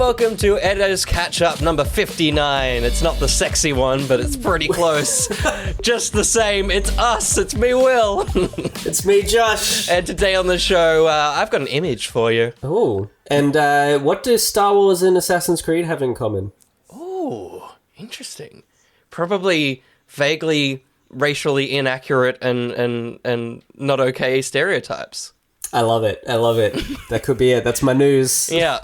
welcome to ETTO's Catch-Up number 59. It's not the sexy one, but it's pretty close. Just the same, it's us, it's me, Will. It's me, Josh. And today on the show, I've got an image for you. Oh, and what do Star Wars and Assassin's Creed have in common? Oh, interesting. Probably vaguely racially inaccurate and not okay stereotypes. I love it. That could be it. That's my news. Yeah.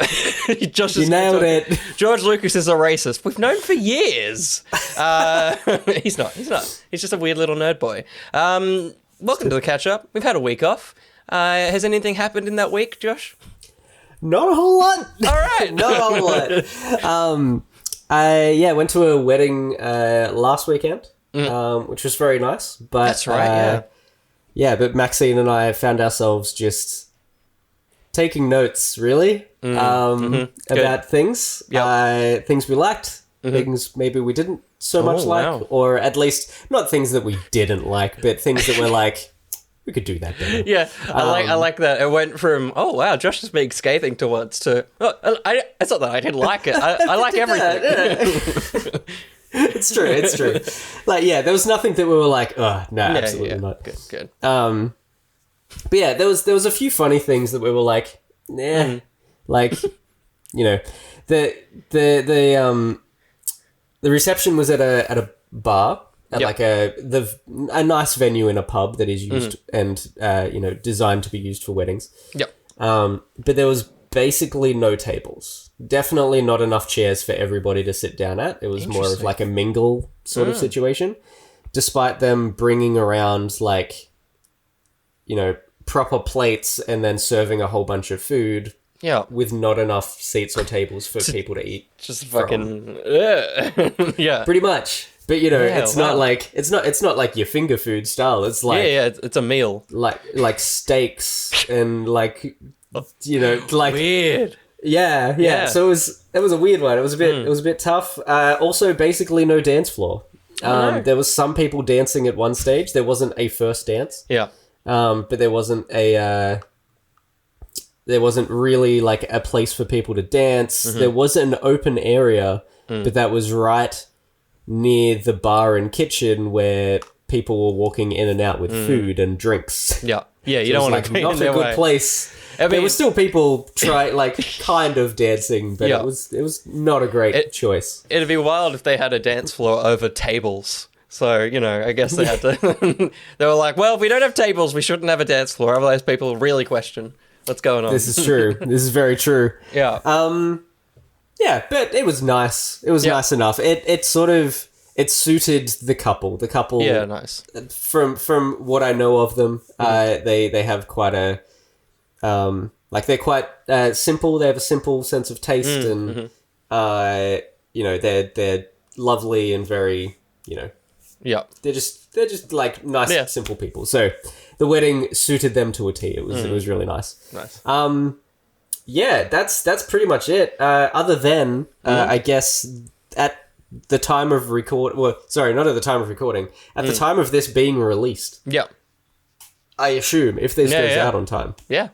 You nailed it. George Lucas is a racist. We've known for years. He's not. He's just a weird little nerd boy. Welcome to the catch-up. We've had a week off. Has anything happened in that week, Josh? Not a whole lot. All right. Not a whole lot. I went to a wedding last weekend, which was very nice. But, that's right, yeah, but Maxine and I found ourselves just taking notes, really, about things. Yep. Things we liked, things maybe we didn't so much like, wow. or at least not things that we didn't like, but things that were like, we could do that better. Yeah, I like that. It went from, oh, wow, Josh is being scathing towards to, oh, it's not that I didn't like it. I like everything. It's true. Like, yeah, there was nothing that we were like, oh, no, absolutely not. Good. But yeah, there was a few funny things that we were like, like, you know, the reception was at a bar at like a nice venue in a pub that is used and designed to be used for weddings. Yep. But there was basically no tables. Definitely not enough chairs for everybody to sit down at. It was more of like a mingle sort of situation, despite them bringing around like, proper plates and then serving a whole bunch of food. Yeah. With not enough seats or tables for people to eat. Just fucking yeah. Pretty much. But it's not like your finger food style. It's like it's a meal. Like steaks and like like weird. Yeah. So it was a weird one. It was a bit tough. Also, basically no dance floor. There was some people dancing at one stage. There wasn't a first dance. Yeah. But there wasn't really like a place for people to dance. There was an open area, but that was right near the bar and kitchen where people were walking in and out with food and drinks. Yeah. Yeah, you don't want to not a good place. I mean, there were still people kind of dancing, but it was not a great choice. It'd be wild if they had a dance floor over tables. So, I guess they had to... They were like, well, if we don't have tables, we shouldn't have a dance floor. Otherwise, people really question what's going on. This is true. This is very true. Yeah. Yeah, but it was nice. It was nice enough. It suited the couple. The couple... Yeah, nice. From what I know of them, they have quite a... they're quite simple. They have a simple sense of taste and, they're lovely and very, Yeah. They're just like nice, simple people. So the wedding suited them to a T. It was really nice. Nice. Yeah, that's pretty much it. Other than, I guess, at the time of not at the time of recording, at the time of this being released. Yeah. I assume, if this goes out on time. Yeah.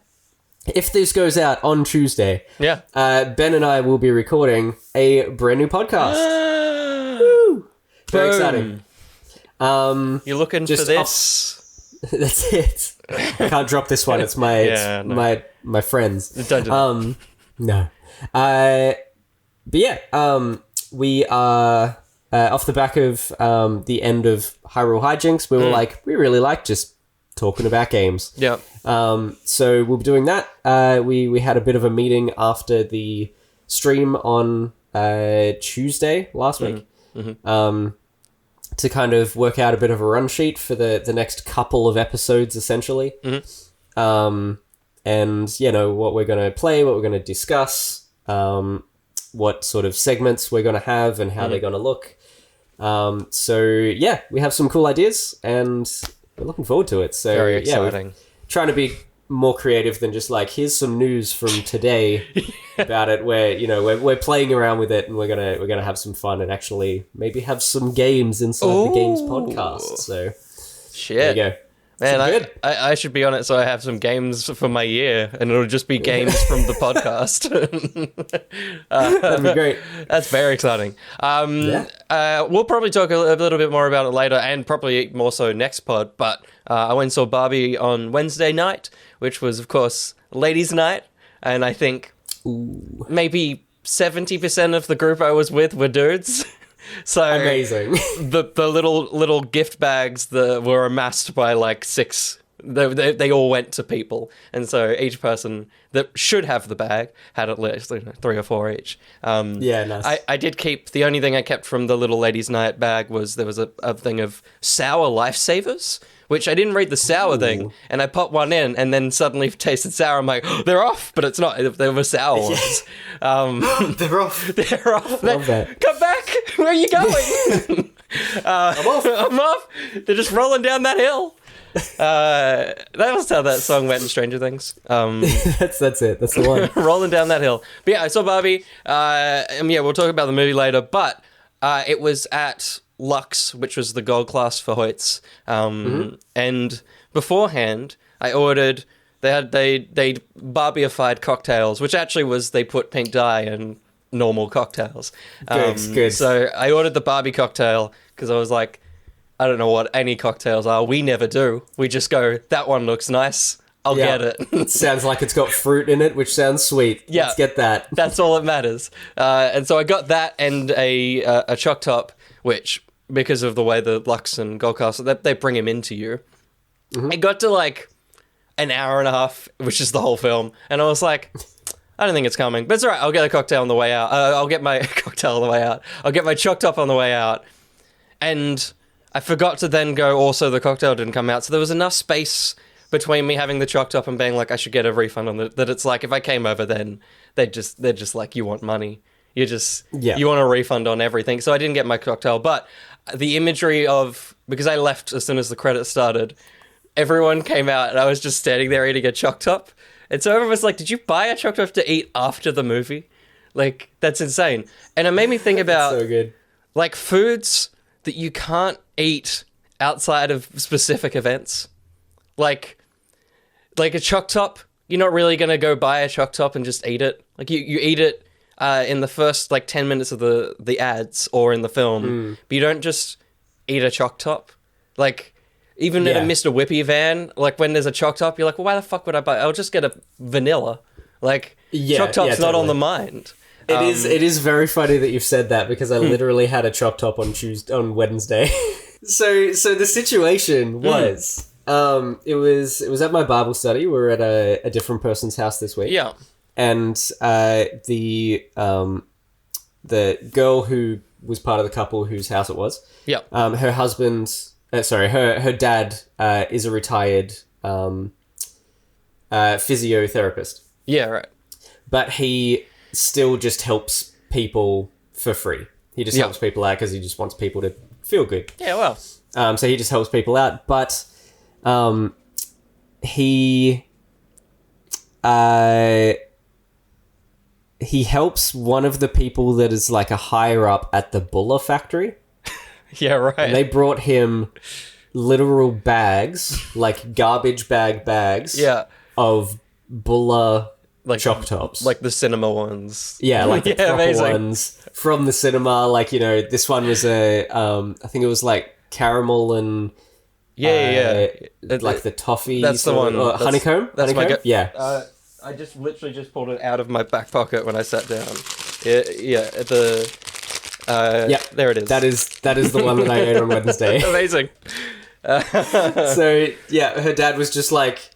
If this goes out on Tuesday, Ben and I will be recording a brand new podcast. Woo! Very exciting. You're looking for this? That's it. I can't drop this one. It's my my friends. Don't do that. No. But yeah, we are off the back of the end of Hyrule Hijinks. We were we really like just talking about games. Yeah. So we'll be doing that. We had a bit of a meeting after the stream on Tuesday last week. To kind of work out a bit of a run sheet for the next couple of episodes, essentially. And, what we're going to play, what we're going to discuss, what sort of segments we're going to have and how they're going to look. We have some cool ideas and we're looking forward to it. So, very exciting. We're trying to be more creative than just like, here's some news from today about it, where we're playing around with it and we're gonna have some fun and actually maybe have some games inside the games podcast. So shit, there you go. Man, Good. I should be on it so I have some games for my year, and it'll just be games from the podcast. That'd be great. That's very exciting. We'll probably talk a little bit more about it later, and probably more so next pod, but I went and saw Barbie on Wednesday night, which was, of course, ladies' night, and I think maybe 70% of the group I was with were dudes. So Amazing. the little gift bags that were amassed by like 6, they all went to people, and so each person that should have the bag had at least 3 or 4 each. Nice. I did keep, the only thing I kept from the little ladies' night bag was there was a thing of sour lifesavers, which I didn't read the sour thing, and I popped one in, and then suddenly tasted sour. I'm like, oh, they're off, but it's not. They were sour ones. They're off. They're off. Love that. Come back. Where are you going? I'm off. I'm off. They're just rolling down that hill. That was how that song went in Stranger Things. That's it. That's the one. Rolling down that hill. But yeah, I saw Barbie. And yeah, we'll talk about the movie later. But it was at Lux, which was the gold class for Hoyts. And beforehand, I ordered. They Barbie-ified cocktails, which actually was they put pink dye in normal cocktails. Good. So I ordered the Barbie cocktail because I was like, I don't know what any cocktails are. We never do. We just go, that one looks nice. I'll get it. It sounds like it's got fruit in it, which sounds sweet. Yeah. Let's get that. That's all that matters. And so I got that and a choc top, which, because of the way the Lux and Gold Castle, they bring him into you. It got to like an hour and a half, which is the whole film. And I was like, I don't think it's coming. But it's all right. I'll get a cocktail on the way out. I'll get my cocktail on the way out. I'll get my choc top on the way out. And I forgot to then go, also the cocktail didn't come out. So there was enough space between me having the choc top and being like, I should get a refund on it, that it's like, if I came over then, they're just like, you want money. You want a refund on everything. So I didn't get my cocktail. But the imagery of, because I left as soon as the credits started, everyone came out and I was just standing there eating a choc top. And so everyone was like, did you buy a choc top to eat after the movie? Like, that's insane. And it made me think about So good. like foods that you can't eat outside of specific events. Like a choc top, you're not really going to go buy a choc top and just eat it. Like you eat it in the first like 10 minutes of the ads or in the film, but you don't just eat a choc top. Like even in a Mr. Whippy van, like when there's a choc top, you're like, well, why the fuck would I buy? I'll just get a vanilla. Like choc top's not on the mind. It is very funny that you've said that, because I literally had a choc top on Wednesday. So the situation was, it was at my Bible study. We were at a different person's house this week. Yeah. And the girl who was part of the couple whose house it was. Yeah. Her husband, her dad is a retired physiotherapist. Yeah, right. But he still just helps people for free. He just helps people out because he just wants people to feel good. Yeah, well. So he just helps people out. But he helps one of the people that is like a higher up at the Buller factory. Yeah, right. And they brought him literal bags, like garbage bags of Buller like choc tops. Like the cinema ones. Yeah, like the proper amazing. ones from the cinema. Like, you know, this one was I think it was like caramel and like the toffee. That's the one. Honeycomb? That's honeycomb? Yeah. I just literally just pulled it out of my back pocket when I sat down. There it is. That is the one that I ate on Wednesday. Amazing. So yeah, her dad was just like,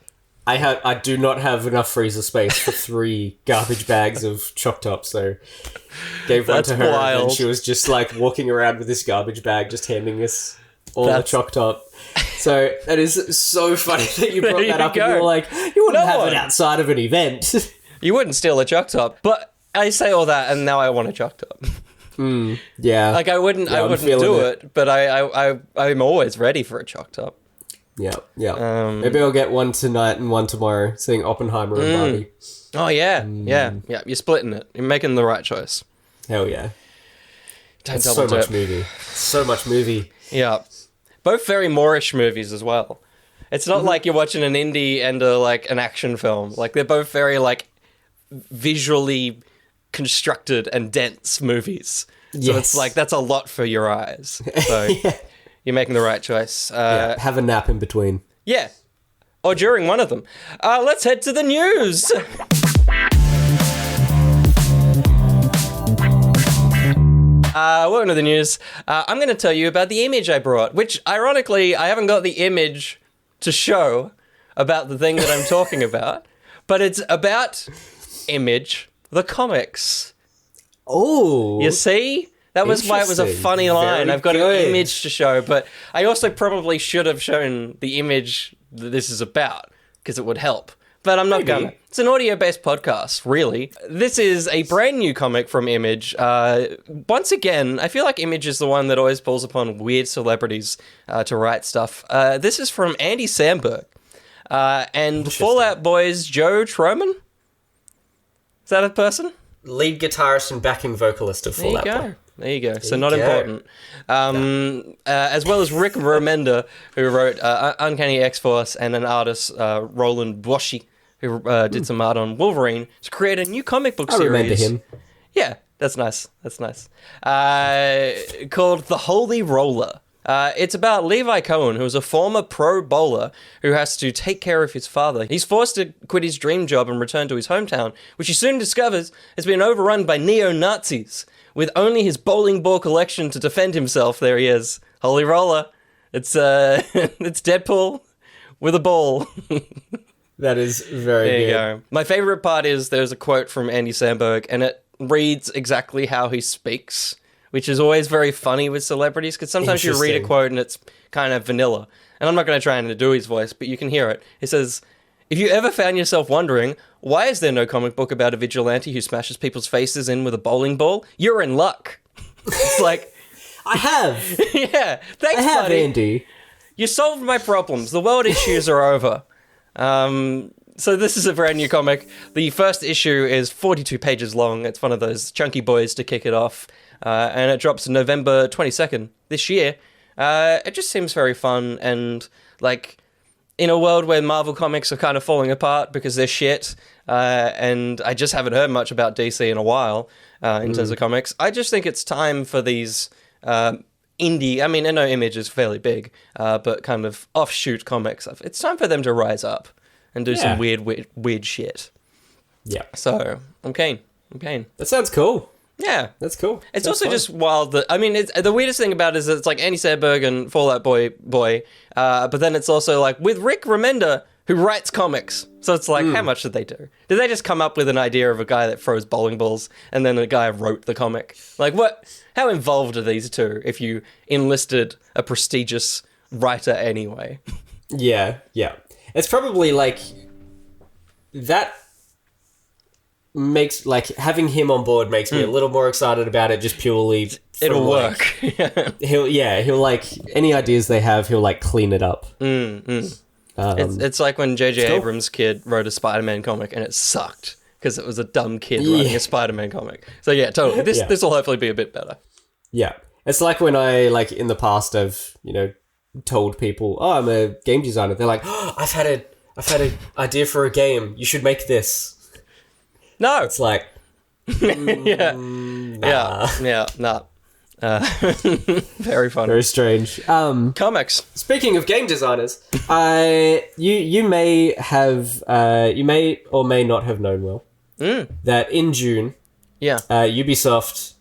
I do not have enough freezer space for 3 garbage bags of choc tops, so gave one to her, wild. and she was just like walking around with this garbage bag, just handing us all the choc top. So that is so funny that you brought that up, and you were like, you wouldn't have it outside of an event. You wouldn't steal a choc top, but I say all that, and now I want a choc top. Yeah. Like I wouldn't do it, but I'm always ready for a choc top. Yeah. Maybe I'll get one tonight and one tomorrow, seeing Oppenheimer and Barbie. Oh yeah, yeah. You're splitting it. You're making the right choice. Hell yeah. Don't so much movie. So much movie. Yeah. Both very Moorish movies as well. It's not like you're watching an indie and like an action film. Like they're both very like visually constructed and dense movies. So it's like that's a lot for your eyes. So you're making the right choice. Have a nap in between. Yeah. Or during one of them. Let's head to the news. Welcome to the news. I'm going to tell you about the image I brought, which, ironically, I haven't got the image to show about the thing that I'm talking about, but it's about Image, the comics. Oh. You see? That was why it was a funny line. Very I've got good. an image to show, but I also probably should have shown the image that this is about, because it would help. But I'm not going to. It's an audio-based podcast, really. This is a brand new comic from Image. Once again, I feel like Image is the one that always pulls upon weird celebrities to write stuff. This is from Andy Samberg. And Fallout Boy's Joe Troman? Is that a person? Lead guitarist and backing vocalist of Fallout Boy. There you go. So not important. As well as Rick Remender, who wrote Uncanny X-Force, and an artist, Roland Boshi, who did some art on Wolverine, to create a new comic book series. I remember him. Yeah, that's nice. Called The Holy Roller. It's about Levi Cohen, who is a former pro bowler who has to take care of his father. He's forced to quit his dream job and return to his hometown, which he soon discovers has been overrun by neo-Nazis. With only his bowling ball collection to defend himself, there he is. Holy Roller. It's it's Deadpool with a ball. That is very good. There you go. My favorite part is there's a quote from Andy Samberg, and it reads exactly how he speaks, which is always very funny with celebrities, because sometimes you read a quote and it's kind of vanilla. And I'm not going to try and do his voice, but you can hear it. He says, "If you ever found yourself wondering, why is there no comic book about a vigilante who smashes people's faces in with a bowling ball? You're in luck." It's like... I have. Yeah. Thanks, I have, buddy. Andy. You solved my problems. The world issues are over. So this is a brand new comic. The first issue is 42 pages long. It's one of those chunky boys to kick it off. And it drops November 22nd this year. It just seems very fun, and like in a world where Marvel comics are kind of falling apart because they're shit, and I just haven't heard much about DC in a while in terms of comics, I just think it's time for these indie, I mean, I know Image is fairly big, but kind of offshoot comics. It's time for them to rise up and do some weird shit. Yeah. So, I'm keen. That sounds cool. Yeah. That's cool. It's also just wild that, I mean, the weirdest thing about it is that it's like Andy Samberg and Fallout Boy, but then it's also like with Rick Remender, who writes comics. So it's like, how much did they do? Did they just come up with an idea of a guy that throws bowling balls and then a guy wrote the comic? Like, what? How involved are these two if you enlisted a prestigious writer anyway? Yeah. It's probably like that makes, like, having him on board makes me a little more excited about it, just purely it'll work. He'll like any ideas they have, he'll like clean it up. It's like when J.J. Abrams' kid wrote a Spider-Man comic and it sucked because it was a dumb kid writing a Spider-Man comic. So yeah, totally. This will hopefully be a bit better. Yeah. It's like when I, like, in the past I've, told people, oh, I'm a game designer. They're like, oh, I've had an idea for a game. You should make this. No. It's like, nah. Very fun. Very strange. Comics. Speaking of game designers, you may or may not have known, Will, that in June, Ubisoft,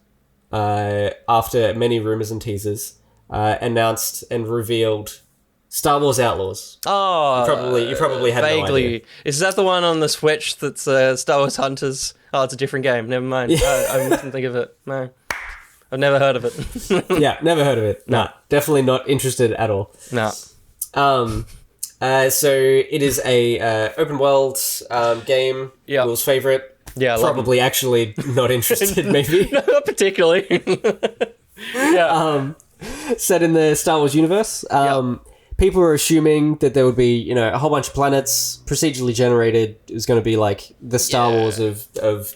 after many rumors and teasers, announced and revealed Star Wars Outlaws. Oh, you probably had vaguely. no idea. Is that the one on the Switch that's Star Wars Hunters? Oh, it's a different game. Never mind. I didn't think of it. No. I've never heard of it. Yeah, never heard of it. Nah, definitely not interested at all. No. So it is a open world game. Yeah. Will's favorite. Yeah, probably actually not interested. Maybe no, not particularly. Yeah. Set in the Star Wars universe. People are assuming that there would be, a whole bunch of planets procedurally generated. It was going to be like the Star Wars of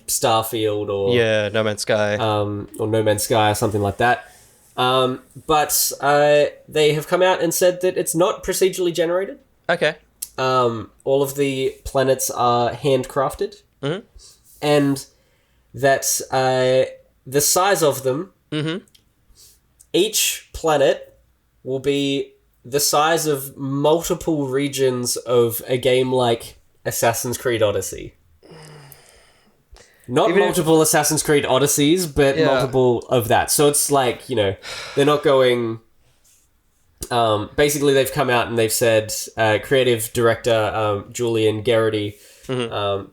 Starfield or No Man's Sky, or No Man's Sky or something like that. But they have come out and said that it's not procedurally generated. Okay. All of the planets are handcrafted, and that the size of them, each planet will be the size of multiple regions of a game like Assassin's Creed Odyssey. Not multiple Assassin's Creed Odysseys, but multiple of that. So it's like, they're not going... basically, they've come out and they've said, creative director Julian Garrity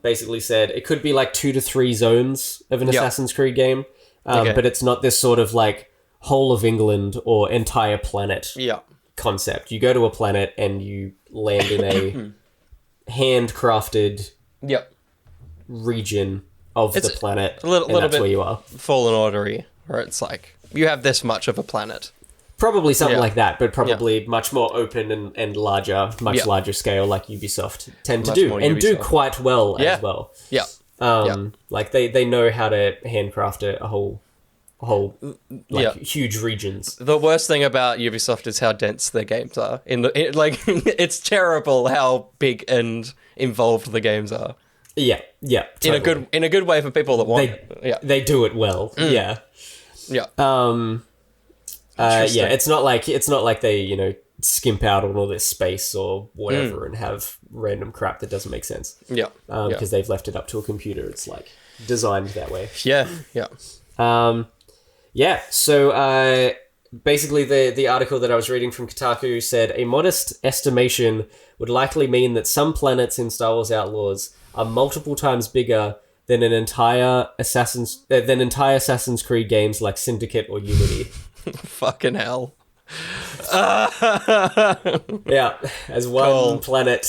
basically said it could be like 2 to 3 zones of an Assassin's Creed game, but it's not this sort of like whole of England or entire planet concept. You go to a planet and you land in a handcrafted region of the planet, a little that's bit where you are. Fallen Order-y, where it's like, you have this much of a planet. Probably something like that, but probably much more open and larger, much larger scale, like Ubisoft tend to do, and do quite well as well. Like they know how to handcraft a whole huge regions. The worst thing about Ubisoft is how dense their games are. It's terrible how big and involved the games are. Yeah, totally. In a good way for people that want it. Yeah, they do it well. Yeah. It's not like they skimp out on all this space or whatever and have random crap that doesn't make sense. Because they've left it up to a computer. It's like designed that way. So basically the article that I was reading from Kotaku said a modest estimation would likely mean that some planets in Star Wars Outlaws are multiple times bigger than entire Assassin's Creed games like Syndicate or Unity. Fucking hell. As one planet.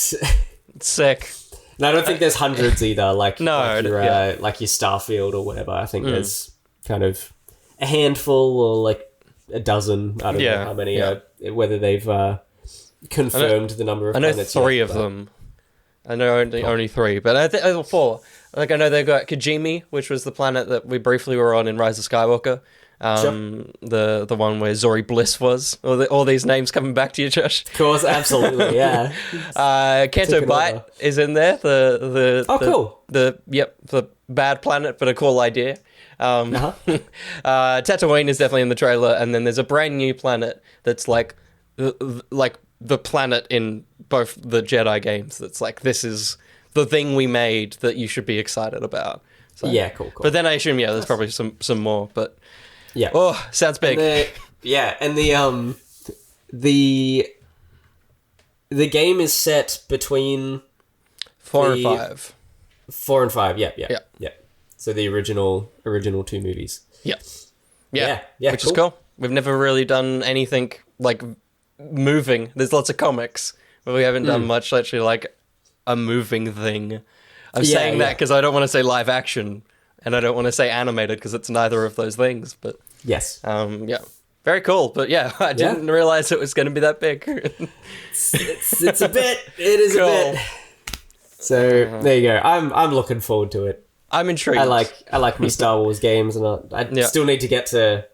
Sick. And I don't think there's hundreds either, like your Starfield or whatever. I think there's kind of a handful or like a dozen. I don't know how many whether they've confirmed the number of planets. I know 3 of them. I know only 3, but I think 4. Like I know they've got Kijimi, which was the planet that we briefly were on in Rise of Skywalker. The one where Zori Bliss was. All these names coming back to you, Josh. Of course, absolutely, yeah. Kanto Bite is in there. Cool. The bad planet, but a cool idea. Tatooine is definitely in the trailer, and then there's a brand new planet that's like the planet in both the Jedi games. That's like, this is the thing we made that you should be excited about. So, cool. But then I assume there's probably some more, but. Yeah. Oh, sounds big. And the game is set between 4 and 5. 4 and 5. Yeah. So the original 2 movies. Yeah. Which is cool. We've never really done anything like moving. There's lots of comics, but we haven't done much actually like a moving thing. I'm saying that because I don't want to say live action. And I don't want to say animated because it's neither of those things, but... Yes. Very cool, but I didn't realize it was going to be that big. it's a bit. It is cool. A bit. So, there you go. I'm looking forward to it. I'm intrigued. I like me Star Wars games, and I still need to get to...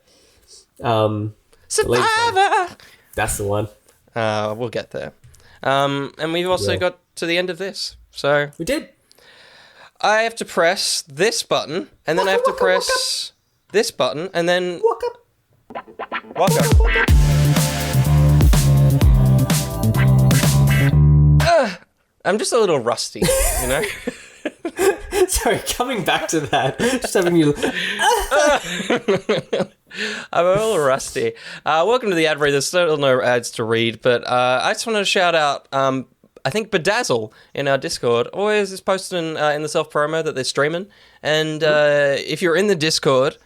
Survivor! That's the one. We'll get there. And we've also got to the end of this, so... We did. I have to press this button, and then I have to press this button, and then... Walk up. I'm just a little rusty, you know? Sorry, coming back to that. Just having you... I'm a little rusty. Welcome to the ad read. There's still no ads to read, but I just want to shout out... I think Bedazzle in our Discord always is posting in the self-promo that they're streaming. And if you're in the Discord,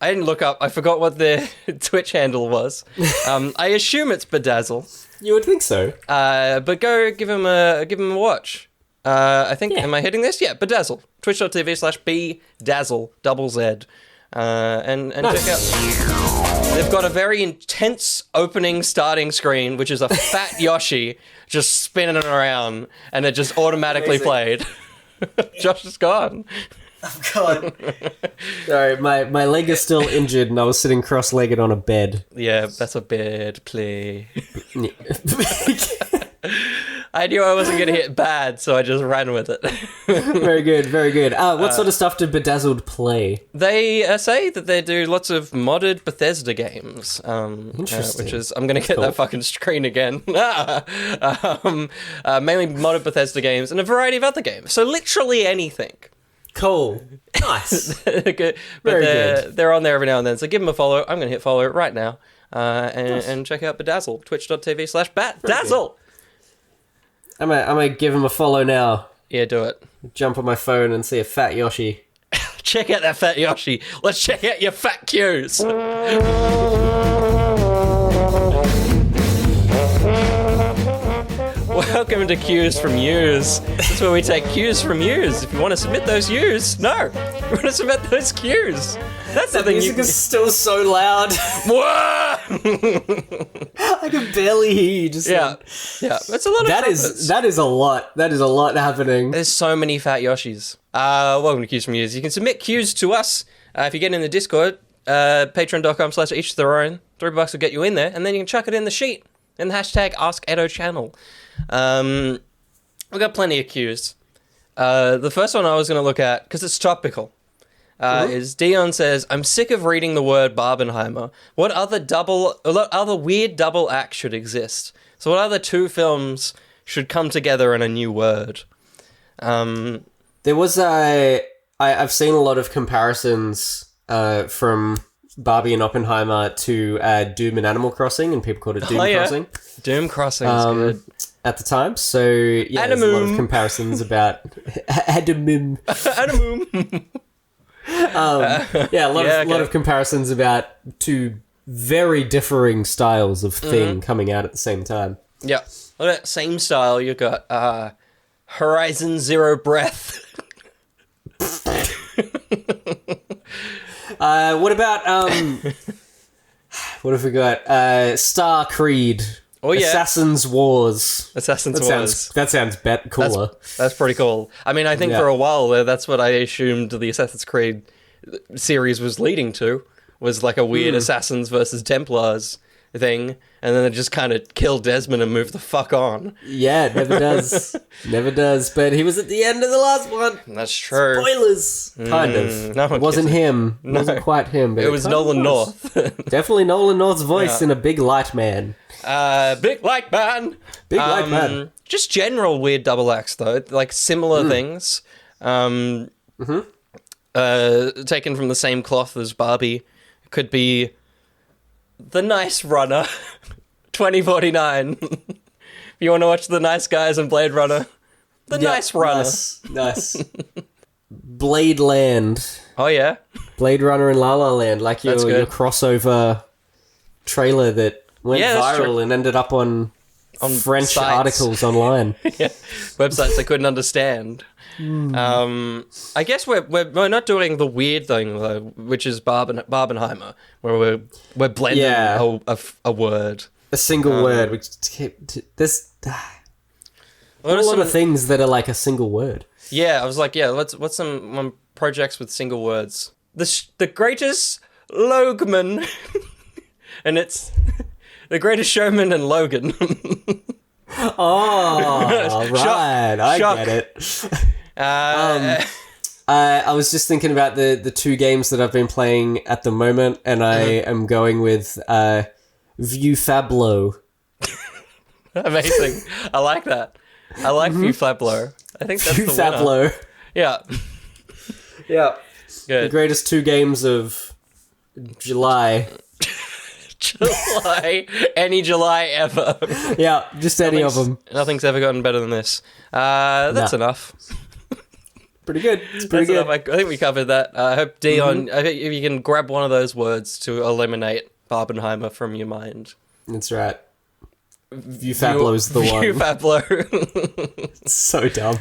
I didn't look up. I forgot what their Twitch handle was. I assume it's Bedazzle. You would think so. But go give him a watch. I think, am I hitting this? Yeah, Bedazzle. Twitch.tv/Bdazzle, double Z. And check out. They've got a very intense opening starting screen, which is a fat Yoshi just spinning around, and it just automatically played. Josh is gone. I'm gone. Sorry, my leg is still injured, and I was sitting cross-legged on a bed. Yeah, that's a bad play. I knew I wasn't going to hit bad, so I just ran with it. Very good, very good. What sort of stuff did Bedazzled play? They say that they do lots of modded Bethesda games. Interesting. Which is, I'm going to get cool. that fucking screen again. Mainly modded Bethesda games and a variety of other games. So literally anything. Cool. Nice. Good. But Very good. They're on there every now and then. So give them a follow. I'm going to hit follow right now. And check out Bedazzle, twitch.tv/Batdazzle. I'm gonna give him a follow now. Yeah, do it. Jump on my phone and see a fat Yoshi. Check out that fat Yoshi. Let's check out your fat cues. Welcome to Cues from Youse. This is where we take cues from yous. If you want to submit those cues, no. You want to submit those cues. That's the thing. Music is still so loud. Whoa! I can barely hear you. Just Yeah, that's a lot of trumpets. that is a lot. That is a lot happening. There's so many fat Yoshis. Welcome to Cues from Youse. You can submit cues to us if you get in the Discord. Patreon.com/each their own. $3 will get you in there, and then you can chuck it in the sheet in the hashtag #AskEtto channel. We've got plenty of cues. The first one I was going to look at, because it's topical, is Dion says, I'm sick of reading the word Barbenheimer. What other weird double act should exist? So what other two films should come together in a new word? There was I've seen a lot of comparisons from Barbie and Oppenheimer to Doom and Animal Crossing, and people called it Doom Crossing. Doom Crossing is good. At the time, so yeah, there's a lot of comparisons about Adamum. Yeah, a lot of comparisons about two very differing styles of thing coming out at the same time. Yeah, well, that same style. You got Horizon Zero Breath. What about what have we got? Star Creed. Oh yeah, Assassin's Wars. That sounds cooler. That's pretty cool. I mean, I think for a while there, that's what I assumed the Assassin's Creed series was leading to, was like a weird Assassins versus Templars thing, and then it just kind of killed Desmond and moved the fuck on. Yeah, it never does. Never does. But he was at the end of the last one. That's true. Spoilers. Kind of. No, it wasn't him. It wasn't quite him. But it was Nolan North. Definitely Nolan North's voice in A Big Light Man. Big Light Man. Big Light Man. Just general weird double acts, though. Like similar things. Taken from the same cloth as Barbie. It could be The Nice Runner 2049. If you want to watch The Nice Guys and Blade Runner, Nice Runner. Nice. Blade Land. Oh, yeah? Blade Runner and La La Land. Like your crossover trailer that went viral and ended up on French sites. Articles online. Yeah. Websites I couldn't understand. I guess we're not doing the weird thing though, which is Barbenheimer, where we're blending a word, a single word. Which there's a lot of things that are like a single word. Yeah, I was like, what's some projects with single words? The greatest Logan, and it's The Greatest Showman and Logan. Oh, right, I get it. I was just thinking about the two games that I've been playing at the moment, and I am going with View Fablo. Amazing. I like that. I like View Fablo. I think that's View the winner. Fablo. Yeah. Yeah. Good. The greatest two games of July. July. Any July ever. Yeah, just any of them. Nothing's ever gotten better than this. That's enough. Pretty good. It's pretty good. Enough. I think we covered that. I hope Dion, I think if you can grab one of those words to eliminate Barbenheimer from your mind. That's right. View Fablo's the one. View Fablo. So dumb.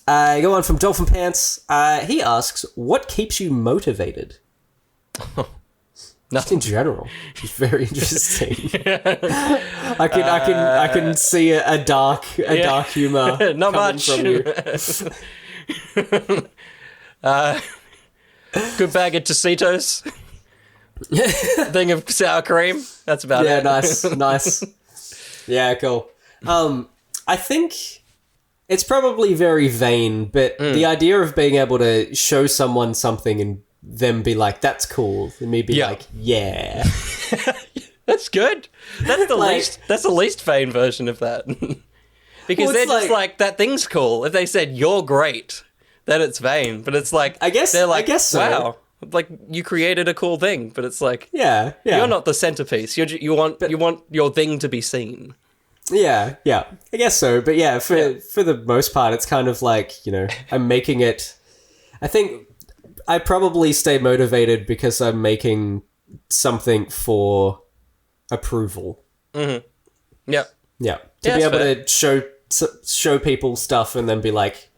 Go on from Dolphin Pants. He asks, what keeps you motivated? Just in general, it's very interesting. I can see a dark humor. Not much. From you. Good bag of Tostitos. Thing of sour cream. That's about it. Yeah, nice. Yeah, cool. I think it's probably very vain, but the idea of being able to show someone something and them be like, "That's cool," and me be like, "Yeah." That's good. That's the least. That's the least vain version of that. Because they're just like, that thing's cool. If they said you're great, then it's vain. But it's like, I guess they're like, I guess so. Wow, like you created a cool thing. But it's like, yeah. You're not the centerpiece. You want your thing to be seen. Yeah, I guess so. But yeah, for the most part, it's kind of like, I'm making it. I think I probably stay motivated because I'm making something for approval. Mm-hmm. Yep. Yeah. To be able to show people stuff and then be like,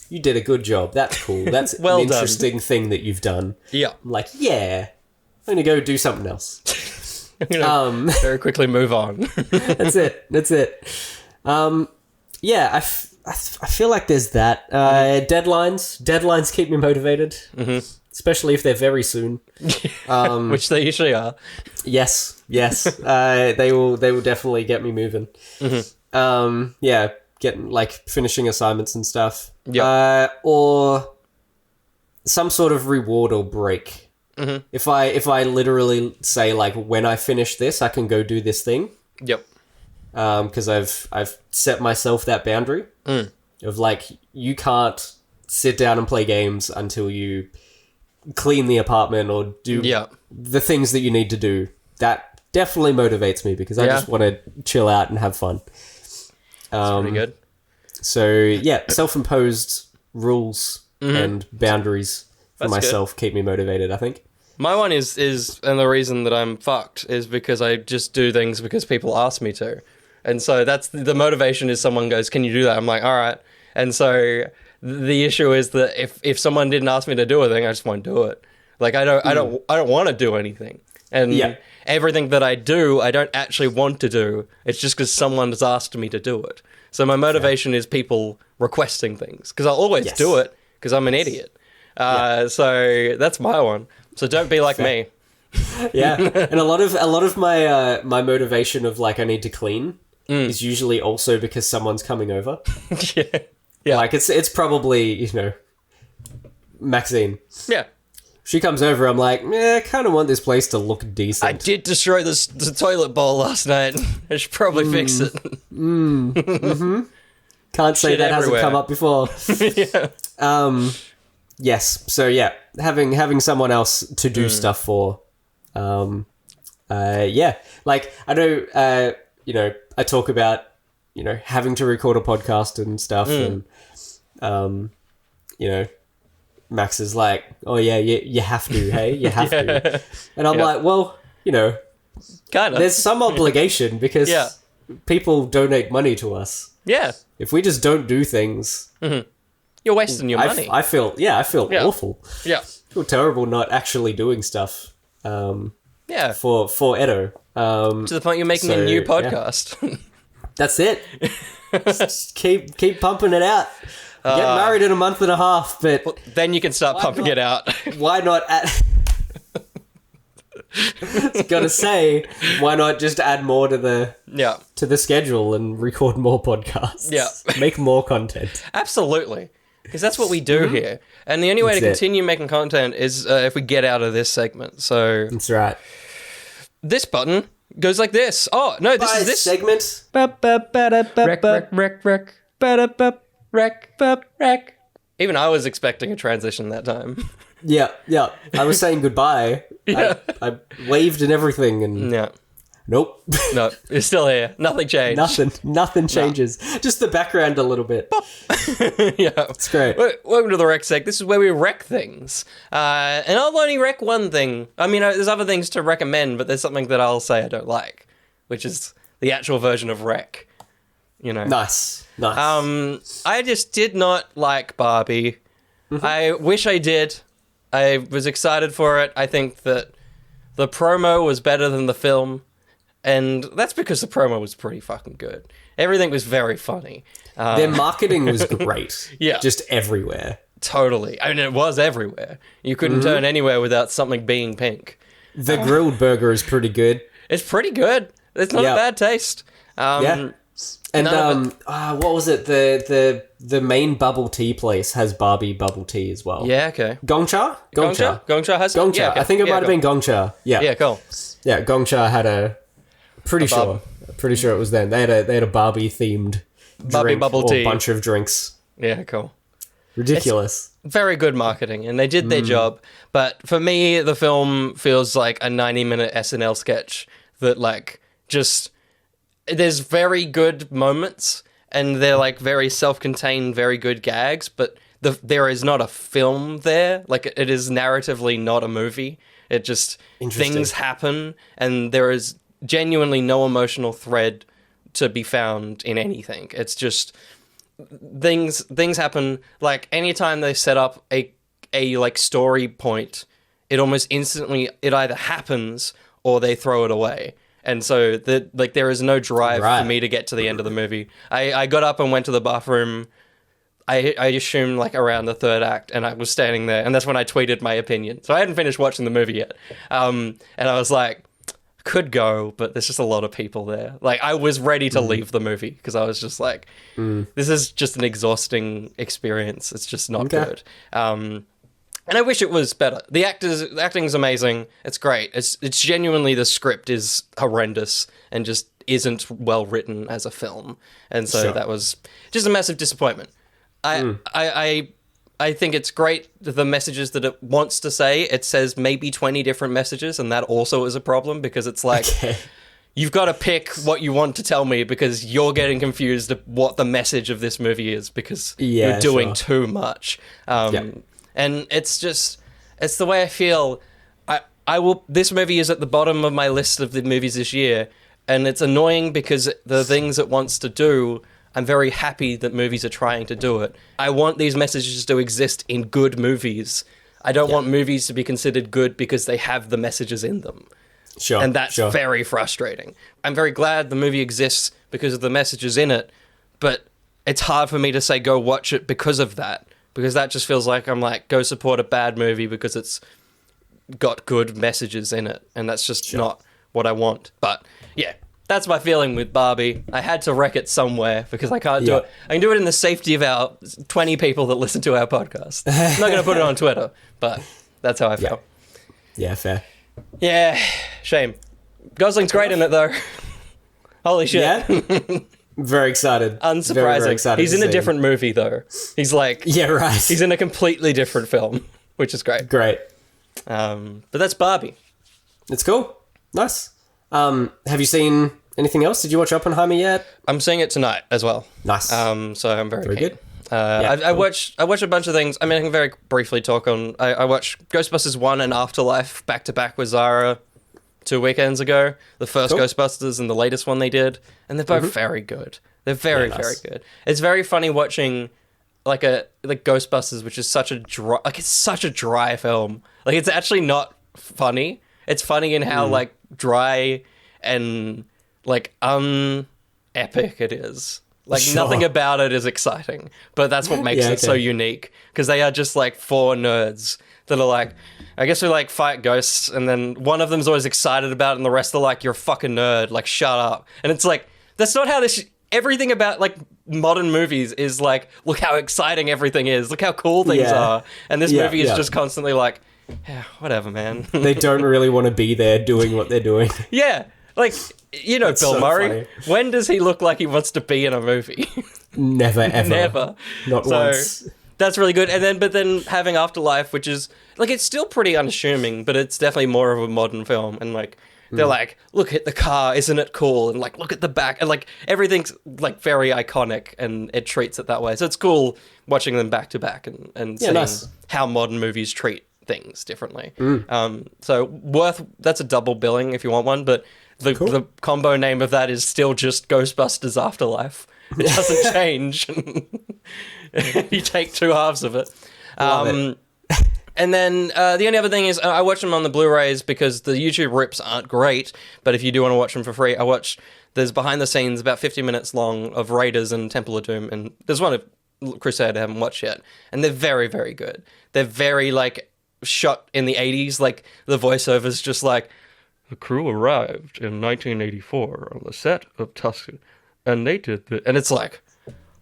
you did a good job. That's cool. That's well an interesting thing that you've done. Yeah. I'm like, yeah, I'm going to go do something else. I'm gonna very quickly move on. That's it. Yeah, I feel like there's that. Deadlines keep me motivated, especially if they're very soon. Which they usually are. Yes. They will definitely get me moving. Yeah, getting finishing assignments and stuff. Yep. Or some sort of reward or break. If I literally say when I finish this, I can go do this thing. Yep. Because I've set myself that boundary of you can't sit down and play games until you clean the apartment or do the things that you need to do. That definitely motivates me because I just want to chill out and have fun. That's pretty good. So yeah, self-imposed rules and boundaries for myself keep me motivated, I think. My one is, and the reason that I'm fucked is because I just do things because people ask me to. And so that's the motivation is someone goes, can you do that? I'm like, all right. And so the issue is that if someone didn't ask me to do a thing, I just won't do it. I don't want to do anything. And everything that I do, I don't actually want to do. It's just because someone has asked me to do it. So my motivation is people requesting things because I'll always do it because I'm an idiot. So that's my one. So don't be like me. Yeah, and a lot of my my motivation of I need to clean is usually also because someone's coming over. Yeah. It's probably Maxine. Yeah. She comes over. I'm like, I kind of want this place to look decent. I did destroy the toilet bowl last night. I should probably fix it. Can't say that hasn't come up before. Yeah. Yes. So yeah, having someone else to do stuff for. Yeah. I know. I talk about having to record a podcast and stuff, and Max is like, oh yeah, you have to, hey, you have to, and I'm like, well, kind of. There's some obligation because people donate money to us. Yeah. If we just don't do things. You're wasting your money. I feel awful. Yeah. I feel terrible not actually doing stuff. For ETTO. To the point you're making a new podcast. Yeah. That's it. Just keep pumping it out. Get married in a month and a half, but then you can start pumping it out. Why not? Gotta say, why not just add more to the schedule and record more podcasts? Yeah, make more content. Absolutely. Because that's what we do here. And the only way to continue making content is if we get out of this segment. So that's right. This button goes like this. Oh, no, this is this segment. Rec. Even I was expecting a transition that time. Yeah. I was saying goodbye. I waved and everything and... Nope. No, it's still here. Nothing changed. Nothing changes. No. Just the background a little bit. Yeah. It's great. Welcome to the Rec Sec. This is where we wreck things. And I'll only wreck one thing. I mean, there's other things to recommend, but there's something that I'll say I don't like, which is the actual version of Wreck. Nice. I just did not like Barbie. I wish I did. I was excited for it. I think that the promo was better than the film. And that's because the promo was pretty fucking good. Everything was very funny. Their marketing was great. Yeah. Just everywhere. Totally. I mean, it was everywhere. You couldn't turn anywhere without something being pink. The grilled burger is pretty good. It's pretty good. It's not a bad taste. Yeah. And what was it? The main bubble tea place has Barbie bubble tea as well. Yeah, okay. Gongcha? Gongcha has Gongcha. Yeah, okay. I think it might have been Gongcha. Yeah. Yeah, cool. Yeah, Gongcha had pretty sure it was them. They had a Barbie themed Barbie bubble tea. Bunch of drinks. Yeah, cool. Ridiculous. It's very good marketing, and they did their job. But for me, the film feels like a 90-minute SNL sketch that, like, just... There's very good moments, and they're, like, very self-contained, very good gags, but there is not a film there. Like, it is narratively not a movie. It just... Things happen, and there is genuinely no emotional thread to be found in anything. It's just... Things happen, like, anytime they set up a like, story point, it almost instantly... It either happens, or they throw it away. And so, there is no drive for me to get to the end of the movie. I got up and went to the bathroom, I assume, like, around the third act, and I was standing there, and that's when I tweeted my opinion. So I hadn't finished watching the movie yet. And I was like, could go, but there's just a lot of people there. Like, I was ready to leave the movie, because I was just like, this is just an exhausting experience. It's just not good. And I wish it was better. The acting is amazing. It's great. It's genuinely, the script is horrendous and just isn't well written as a film. And so that was just a massive disappointment. I think it's great, the messages that it wants to say. It says maybe 20 different messages, and that also is a problem, because it's like, you've got to pick what you want to tell me, because you're getting confused of what the message of this movie is, because you're doing too much. And it's the way I feel. This movie is at the bottom of my list of the movies this year, and it's annoying because the things it wants to do, I'm very happy that movies are trying to do it. I want these messages to exist in good movies. I don't want movies to be considered good because they have the messages in them. And that's very frustrating. I'm very glad the movie exists because of the messages in it, but it's hard for me to say go watch it because of that. Because that just feels like I'm like, go support a bad movie because it's got good messages in it. And that's just not what I want. But yeah, that's my feeling with Barbie. I had to wreck it somewhere because I can't do it. I can do it in the safety of our 20 people that listen to our podcast. I'm not going to put it on Twitter, but that's how I feel. Yeah, fair. Yeah, shame. Gosling's great in it, though. Holy shit. Yeah? Very excited. Unsurprising. Very, very excited. He's in a different movie, though. He's like... Yeah, right. He's in a completely different film, which is great. Great. But that's Barbie. It's cool. Nice. Have you seen anything else? Did you watch Oppenheimer yet? I'm seeing it tonight as well. Nice. So I'm very keen. Good. I watched a bunch of things. I mean, I can very briefly talk on... I watched Ghostbusters 1 and Afterlife back-to-back with Zara 2 weekends ago. The first Ghostbusters and the latest one they did. And they're both very good. They're very good. It's very funny watching like Ghostbusters, which is such a dry film. Like, it's actually not funny. It's funny in how like dry and like epic it is. Like nothing about it is exciting, but that's what makes it so unique, because they are just like 4 nerds that are like, I guess we like fight ghosts, and then one of them's always excited about it, and the rest are like, you're a fucking nerd, like shut up. And it's like, that's not how this... Everything about like modern movies is like, look how exciting everything is, look how cool things are, and this movie is just constantly like, yeah, whatever, man. They don't really want to be there doing what they're doing. Yeah, like, you know, that's Bill Murray. Funny. When does he look like he wants to be in a movie? Never, ever. Never. Not once. That's really good. And then having Afterlife, which is like, it's still pretty unassuming, but it's definitely more of a modern film. And like, they're like, look at the car, isn't it cool? And like, look at the back. And like, everything's like very iconic, and it treats it that way. So it's cool watching them back to back and seeing how modern movies treat things differently. So that's a double billing if you want one, but the combo name of that is still just Ghostbusters Afterlife. It doesn't change. You take 2 halves of it. And then the only other thing is I watch them on the Blu-rays because the YouTube rips aren't great, but if you do want to watch them for free, there's behind the scenes about 50 minutes long of Raiders and Temple of Doom, and there's one of Crusade I haven't watched yet, and they're very, very good. They're very, like, shot in the 80s, like, the voiceover's just like, the crew arrived in 1984 on the set of and it's like,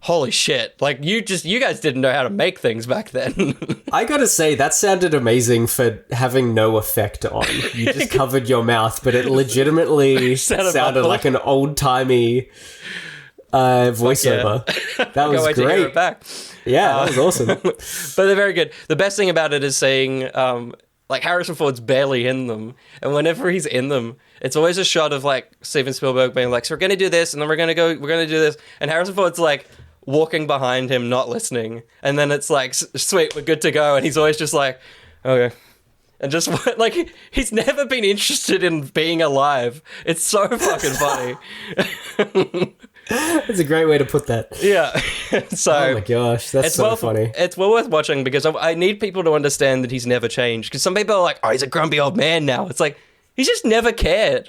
holy shit! Like you guys didn't know how to make things back then. I gotta say, that sounded amazing for having no effect on. You just covered your mouth, but it legitimately sounded like an old-timey voiceover. Yeah. That was great. To hear it back. Yeah, that was awesome. But they're very good. The best thing about it is seeing, like, Harrison Ford's barely in them, and whenever he's in them, it's always a shot of, like, Steven Spielberg being like, so we're gonna do this, and then we're gonna do this, and Harrison Ford's like walking behind him, not listening, and then it's like, sweet, we're good to go, and he's always just like, okay. And just, like, he's never been interested in being alive. It's so fucking funny. That's a great way to put that. Yeah. So, oh my gosh, that's so funny. It's well worth watching because I need people to understand that he's never changed. Because some people are like, oh, he's a grumpy old man now. It's like, he's just never cared.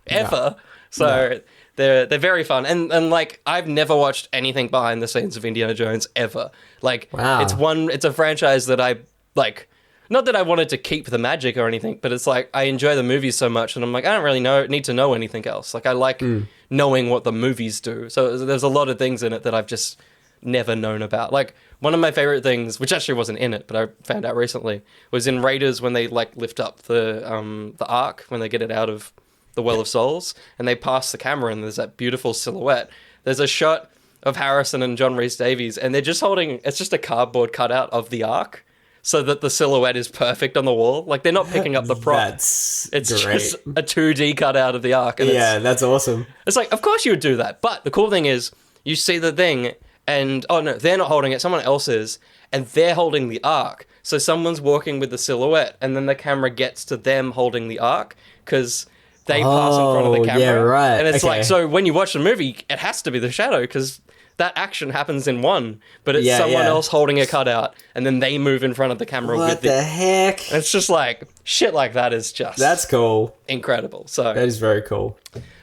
Ever. No. So they're very fun. And like, I've never watched anything behind the scenes of Indiana Jones ever. Like, it's a franchise that I, like, not that I wanted to keep the magic or anything, but it's like, I enjoy the movies so much, and I'm like, I don't really need to know anything else. Like, I like knowing what the movies do. So there's a lot of things in it that I've just never known about. Like, one of my favorite things, which actually wasn't in it, but I found out recently, was in Raiders when they, like, lift up the Ark, when they get it out of the Well of Souls, and they pass the camera, and there's that beautiful silhouette. There's a shot of Harrison and John Rhys Davies, and they're just holding, it's just a cardboard cutout of the Ark, so that the silhouette is perfect on the wall. Like, they're not picking up the prop. It's great. Just a 2D cutout of the Ark. And that's awesome. It's like, of course you would do that. But the cool thing is, you see the thing, and, oh no, they're not holding it, someone else is, and they're holding the Ark. So someone's walking with the silhouette, and then the camera gets to them holding the Ark, because they pass in front of the camera. Yeah, right. And it's like, so when you watch the movie, it has to be the shadow, because that action happens in one, but it's someone else holding a cutout, and then they move in front of the camera what with the heck? It's just like, shit like that is just... That's cool. Incredible. So that is very cool.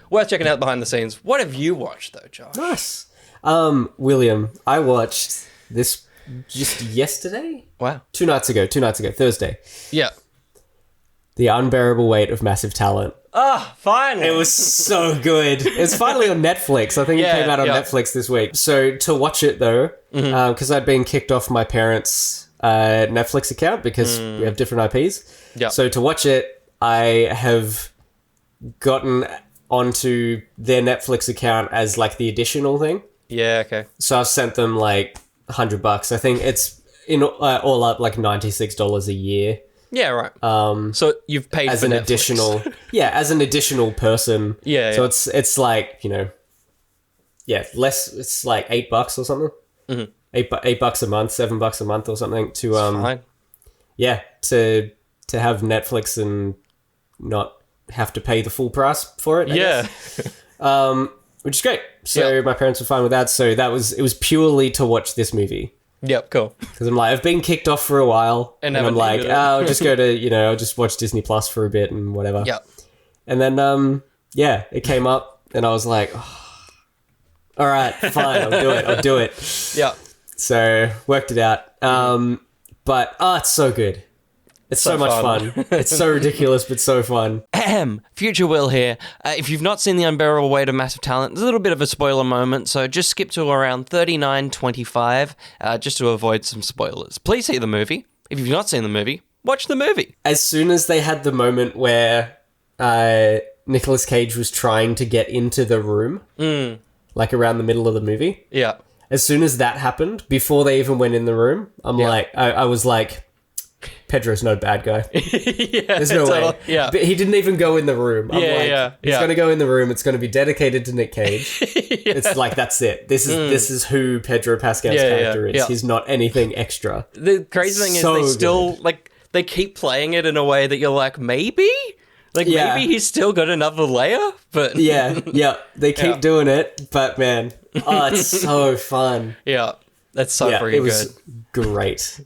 Worth checking out behind the scenes. What have you watched, though, Josh? Nice. William, I watched this just yesterday? Wow. 2 nights ago, Thursday. Yeah. The Unbearable Weight of Massive Talent. Ah, finally. It was so good. It's finally on Netflix. I think it came out on Netflix this week. So to watch it, though, because I'd been kicked off my parents' Netflix account because we have different IPs. Yeah. So to watch it, I have gotten onto their Netflix account as, like, the additional thing. Yeah, okay. So I've sent them, like, $100. I think it's all up, like, $96 a year. Yeah, right. So you've paid as for an Netflix. additional, as an additional person. Yeah. So it's like, less. It's like $8 or something. $8 a month, $7 a month or something to Fine. to have Netflix and not have to pay the full price for it. I guess. Which is great. So my parents were fine with that. So it was purely to watch this movie. Yep, cool. Because I'm like, I've been kicked off for a while, and I'm like, I'll just go to, I'll just watch Disney Plus for a bit and whatever. Yep. And then, it came up, and I was like, all right, fine, I'll do it. Yeah. So worked it out. But it's so good. It's so much fun. It's so ridiculous, but so fun. Future Will here. If you've not seen The Unbearable Weight of Massive Talent, there's a little bit of a spoiler moment, so just skip to around 39:25 just to avoid some spoilers. Please see the movie. If you've not seen the movie, watch the movie. As soon as they had the moment where Nicolas Cage was trying to get into the room, like around the middle of the movie, as soon as that happened, before they even went in the room, I was like, Pedro's no bad guy. There's no way. Yeah. But he didn't even go in the room. He's going to go in the room. It's going to be dedicated to Nick Cage. It's like, that's it. This is who Pedro Pascal's character is. He's not anything extra. The crazy thing is they still, like, they keep playing it in a way that you're like, maybe? Like, maybe he's still got another layer? But they keep doing it, but man, it's so fun. Yeah, that's so freaking good. It was great.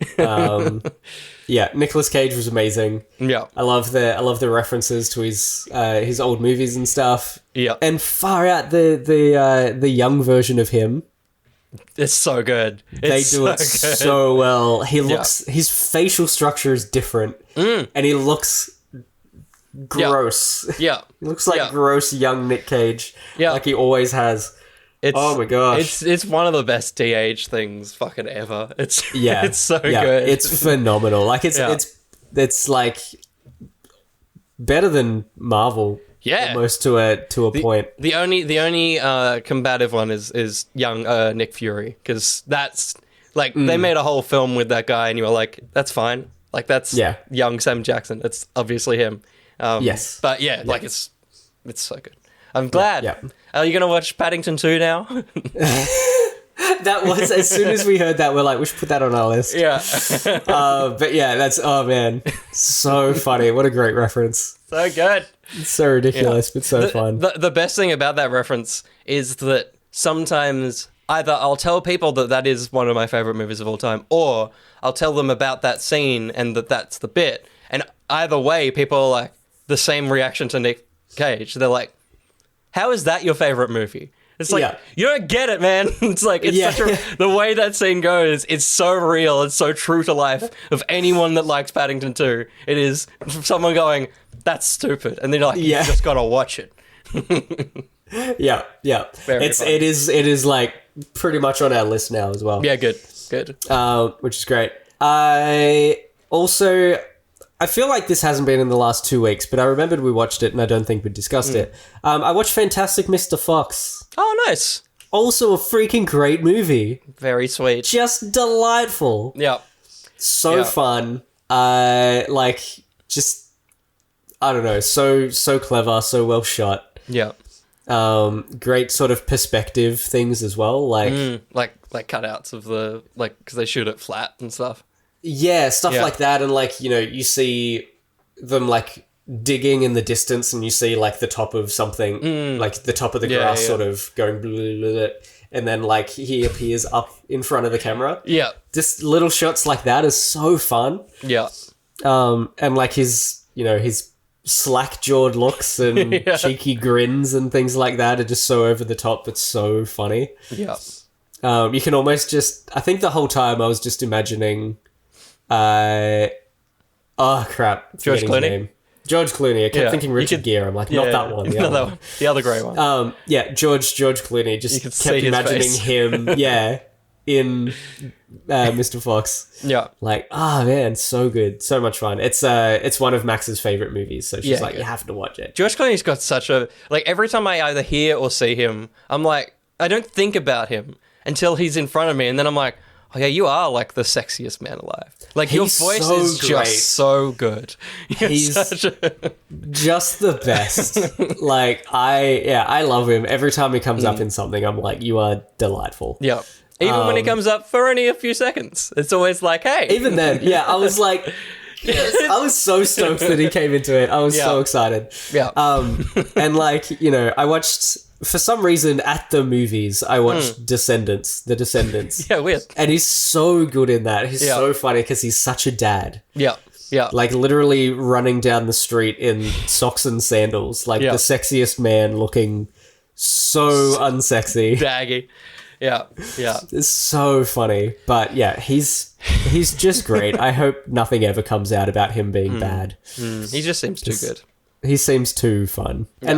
Nicolas Cage was amazing. Yeah, I love the references to his old movies and stuff. Yeah, and far out the young version of him. It's so good. They do it so well. He looks his facial structure is different, and he looks gross. Yeah, he looks like gross young Nick Cage. Yeah, like he always has. Oh my gosh. It's one of the best DH things fucking ever. It's it's so yeah, good. It's phenomenal. Like it's like better than Marvel. Yeah. Almost to a point. The only combative one is young Nick Fury, because that's like they made a whole film with that guy and you were like, that's fine. Like that's young Sam Jackson. It's obviously him. Yes. But like it's so good. I'm glad. Yeah. Are you gonna watch Paddington 2 now? That was, as soon as we heard that, we're like, we should put that on our list. Yeah. But yeah, that's, oh man, so funny. What a great reference. So good. It's so ridiculous, but so fun. The best thing about that reference is that sometimes either I'll tell people that is one of my favorite movies of all time, or I'll tell them about that scene and that's the bit. And either way, people are like, the same reaction to Nick Cage. They're like, how is that your favorite movie? It's like, you don't get it, man. It's like, it's such the way that scene goes, it's so real, it's so true to life of anyone that likes Paddington 2. It is someone going, that's stupid. And then you're like, you just gotta watch it. Yeah. It is like pretty much on our list now as well. Yeah, good. Which is great. I feel like this hasn't been in the last 2 weeks, but I remembered we watched it and I don't think we discussed it. I watched Fantastic Mr. Fox. Oh, nice. Also a freaking great movie. Very sweet. Just delightful. Yeah. So fun. Like, just, I don't know, so clever, so well shot. Yeah. Great sort of perspective things as well. Like cutouts of the, like, because they shoot it flat and stuff. Yeah, stuff like that, and like, you know, you see them like digging in the distance, and you see like the top of something, like the top of the grass, sort of going, blah, blah, blah, and then like he appears up in front of the camera. Yeah, just little shots like that is so fun. Yeah, and like his slack-jawed looks and cheeky grins and things like that are just so over the top. It's so funny. Yeah, you can almost just. I think the whole time I was just imagining. George Clooney? George Clooney. I kept thinking Richard Gere. I'm like, not that one. The other one. The other grey one. George Clooney. Just kept imagining him, in Mr. Fox. Yeah. Like, man, so good. So much fun. It's one of Max's favourite movies, so she's like, you have to watch it. George Clooney's got such a... Like, every time I either hear or see him, I'm like, I don't think about him until he's in front of me, and then I'm like, oh yeah, you are like the sexiest man alive. Like your voice so is great. just so good. He's just the best. Like I love him. Every time he comes up in something, I'm like, you are delightful. Yeah. Even when he comes up for only a few seconds, it's always like, hey. Even then, I was like, yes. I was so stoked that he came into it. I was so excited. Yeah. And like, you know, I watched. For some reason, at the movies, I watched The Descendants. Yeah, weird. And he's so good in that. He's so funny because he's such a dad. Yeah, yeah. Like, literally running down the street in socks and sandals. Like, the sexiest man looking so unsexy. Baggy. Yeah, yeah. It's so funny. But, yeah, he's just great. I hope nothing ever comes out about him being bad. He just seems too good. He seems too fun. Yeah.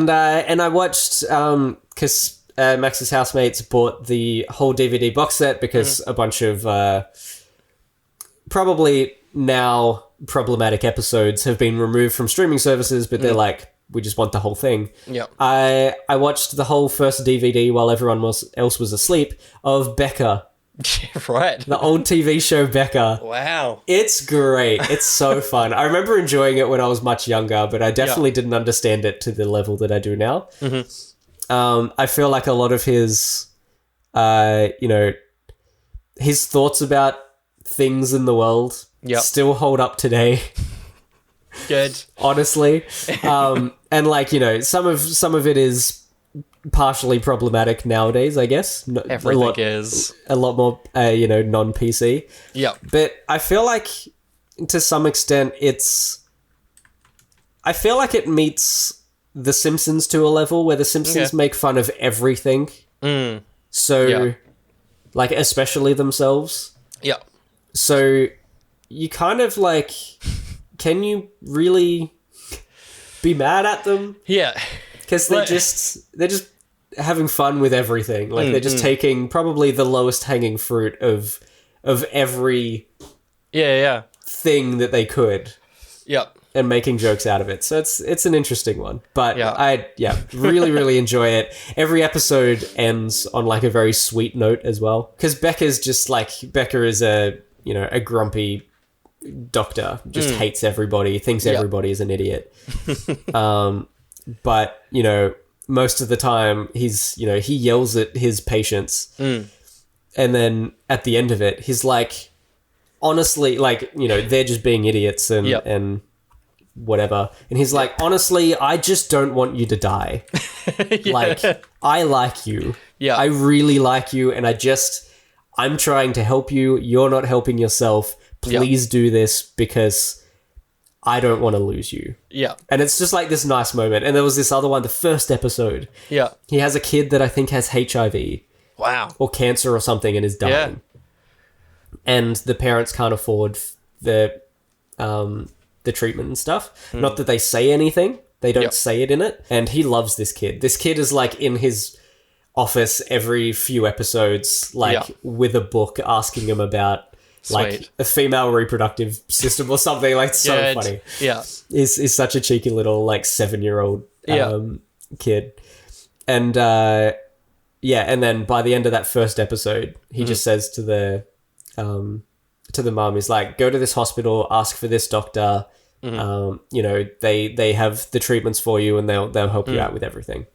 And I watched, because Max's housemates bought the whole DVD box set because a bunch of probably now problematic episodes have been removed from streaming services, but they're like, we just want the whole thing. Yeah. I watched the whole first DVD while everyone else was asleep of Becca. Right. The old TV show Becca. Wow. It's great. It's so fun. I remember enjoying it when I was much younger, but I definitely didn't understand it to the level that I do now. Mm-hmm. I feel like a lot of his, his thoughts about things in the world still hold up today. Good. Honestly. And like, you know, some of it is partially problematic nowadays, I guess. Everything is a lot more, non-PC. Yeah. But I feel like, to some extent, I feel like it meets The Simpsons to a level where The Simpsons make fun of everything. So, like, especially themselves. Yeah. So, you kind of like, can you really be mad at them? Yeah. Because they're just having fun with everything. Like they're just taking probably the lowest hanging fruit of every thing that they could. Yep. And making jokes out of it. So it's an interesting one. But I really, really enjoy it. Every episode ends on like a very sweet note as well. Because Becca is a grumpy doctor, just hates everybody, thinks everybody is an idiot. But, most of the time he's, he yells at his patients. And then at the end of it, he's like, honestly, like, they're just being idiots and whatever. And he's like, honestly, I just don't want you to die. Like, I like you. Yeah. I really like you. And I'm trying to help you. You're not helping yourself. Please do this because I don't want to lose you. Yeah. And it's just like this nice moment. And there was this other one, the first episode. Yeah. He has a kid that I think has HIV. Wow. Or cancer or something and is dying. Yeah. And the parents can't afford the treatment and stuff. Not that they say anything. They don't say it in it. And he loves this kid. This kid is like in his office every few episodes, like with a book asking him about like a female reproductive system or something. Like so funny. Yeah. Is such a cheeky little like 7-year-old kid. And and then by the end of that first episode, he just says to the mom, he's like, go to this hospital, ask for this doctor. They have the treatments for you and they'll help you out with everything.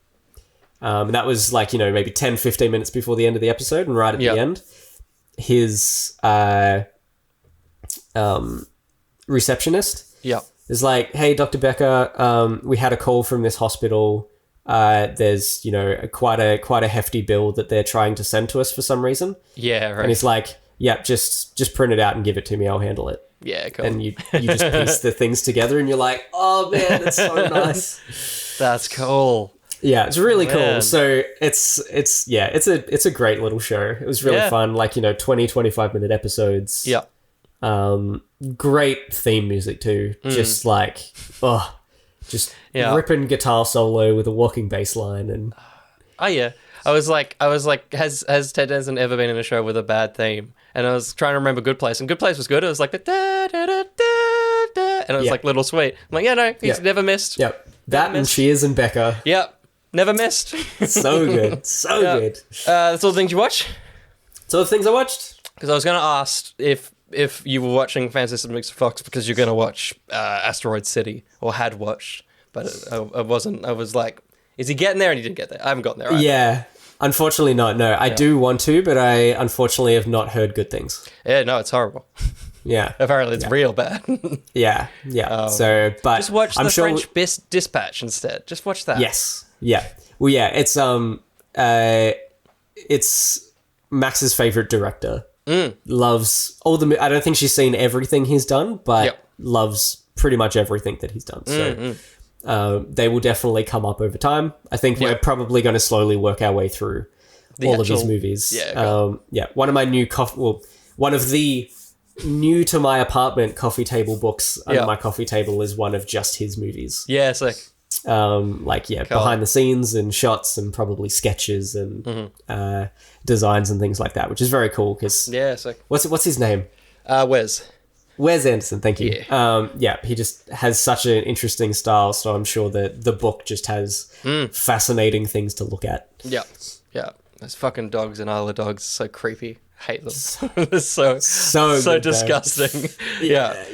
And that was like, maybe 10, 15 minutes before the end of the episode. And right at the end, his receptionist is like, hey, Dr. Becker, we had a call from this hospital. There's, quite a hefty bill that they're trying to send to us for some reason. Yeah, right. And he's like, just print it out and give it to me. I'll handle it. Yeah, cool. And you just piece the things together and you're like, oh man, that's so nice. That's cool. Yeah, it's really cool. So it's a great little show. It was really fun, like, 20, 25 minute episodes. Yeah. Great theme music too. Just like, ripping guitar solo with a walking bass line and oh yeah. I was like, has Ted Danson ever been in a show with a bad theme? And I was trying to remember Good Place, and Good Place was good. It was like the da da da da da, and it was like Little Sweet. I'm like, he's never missed. Yep, that and Cheers and Becca. Yep, never missed. So good, so good. That's all the things you watch. That's all the things I watched. Because I was going to ask if you were watching Fantastic Mr. Fox because you're going to watch Asteroid City, or had watched, but I wasn't. I was like, is he getting there? And he didn't get there. I haven't gotten there either. Yeah. Unfortunately not, no. I do want to, but I unfortunately have not heard good things. Yeah, no, it's horrible. Yeah. Apparently it's real bad. Yeah. But just watch the French Dispatch instead. Just watch that. Yes. Yeah. Well, yeah, it's Max's favorite director. Loves all the... I don't think she's seen everything he's done, but loves pretty much everything that he's done. So... they will definitely come up over time. I think we're probably going to slowly work our way through all of his movies. Yeah, one of the new to my apartment coffee table books under my coffee table is one of just his movies. Yeah, sick. Behind the scenes and shots and probably sketches and designs and things like that, which is very cool because sick. What's his name? Wes Anderson, thank you. He just has such an interesting style, so I'm sure that the book just has fascinating things to look at. Yeah. Those fucking dogs in Isle of Dogs, so creepy. Hate them. They're so disgusting. Yeah.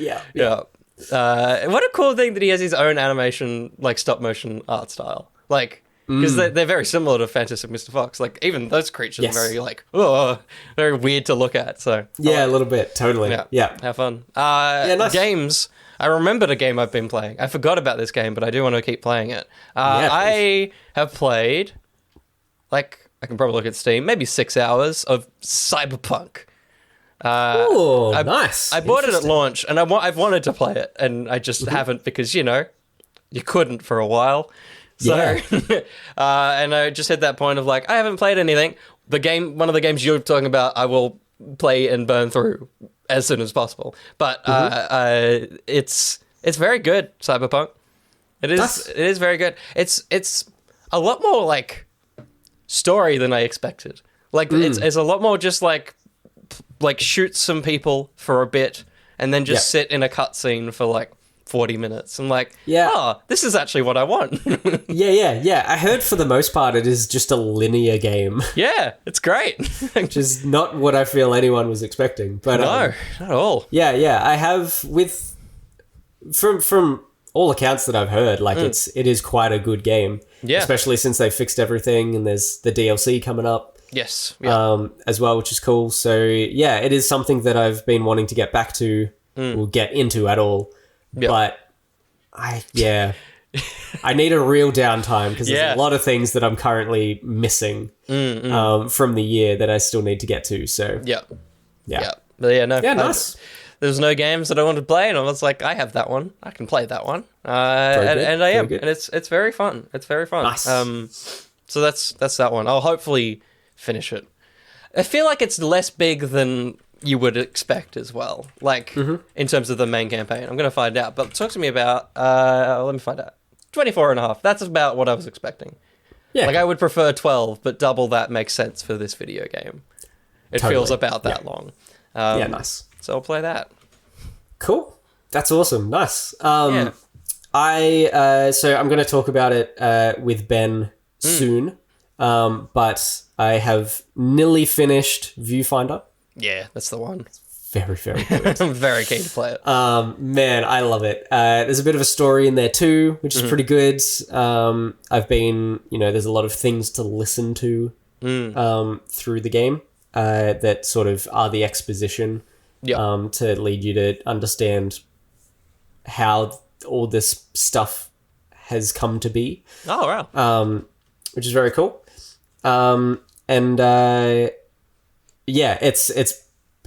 What a cool thing that he has his own animation, like stop motion art style. Like, because they're very similar to Fantastic Mr. Fox. Like, even those creatures are very, like, very weird to look at. So a little bit. Totally. Yeah. Have fun. Nice. Games. I remembered a game I've been playing. I forgot about this game, but I do want to keep playing it. I have played, like, I can probably look at Steam, maybe 6 hours of Cyberpunk. Nice. I bought it at launch, and I've wanted to play it, and I just haven't because, you couldn't for a while. So, and I just hit that point of like, I haven't played anything. One of the games you're talking about, I will play and burn through as soon as possible. But it's very good, Cyberpunk. It is very good. It's a lot more like story than I expected. Like, it's a lot more just like shoot some people for a bit and then just sit in a cutscene for like 40 minutes. I'm like, this is actually what I want. Yeah. I heard for the most part it is just a linear game. Yeah, it's great. Which is not what I feel anyone was expecting. But no, not at all. Yeah. I have from all accounts that I've heard, like it is quite a good game. Yeah. Especially since they fixed everything and there's the DLC coming up. Yes. Yeah. As well, which is cool. So yeah, it is something that I've been wanting to get back to or get into at all. Yep. But I need a real downtime because there's a lot of things that I'm currently missing from the year that I still need to get to. So yeah. But nice. There was no games that I wanted to play, and I was like, I have that one. I can play that one, and I am, and it's very fun. It's very fun. Nice. So that's that one. I'll hopefully finish it. I feel like it's less big than you would expect as well, like in terms of the main campaign. I'm going to find out, but talk to me about, let me find out. 24 and a half. That's about what I was expecting. Yeah. Like I would prefer 12, but double that makes sense for this video game. It feels about that long. Nice. So I'll play that. Cool. That's awesome. Nice. So I'm going to talk about it with Ben soon, but I have nearly finished Viewfinder. Yeah, that's the one. Very, very good. I'm very keen to play it. Man, I love it. There's a bit of a story in there too, which is pretty good. I've been, there's a lot of things to listen to through the game that sort of are the exposition to lead you to understand how all this stuff has come to be. Oh, wow. Which is very cool.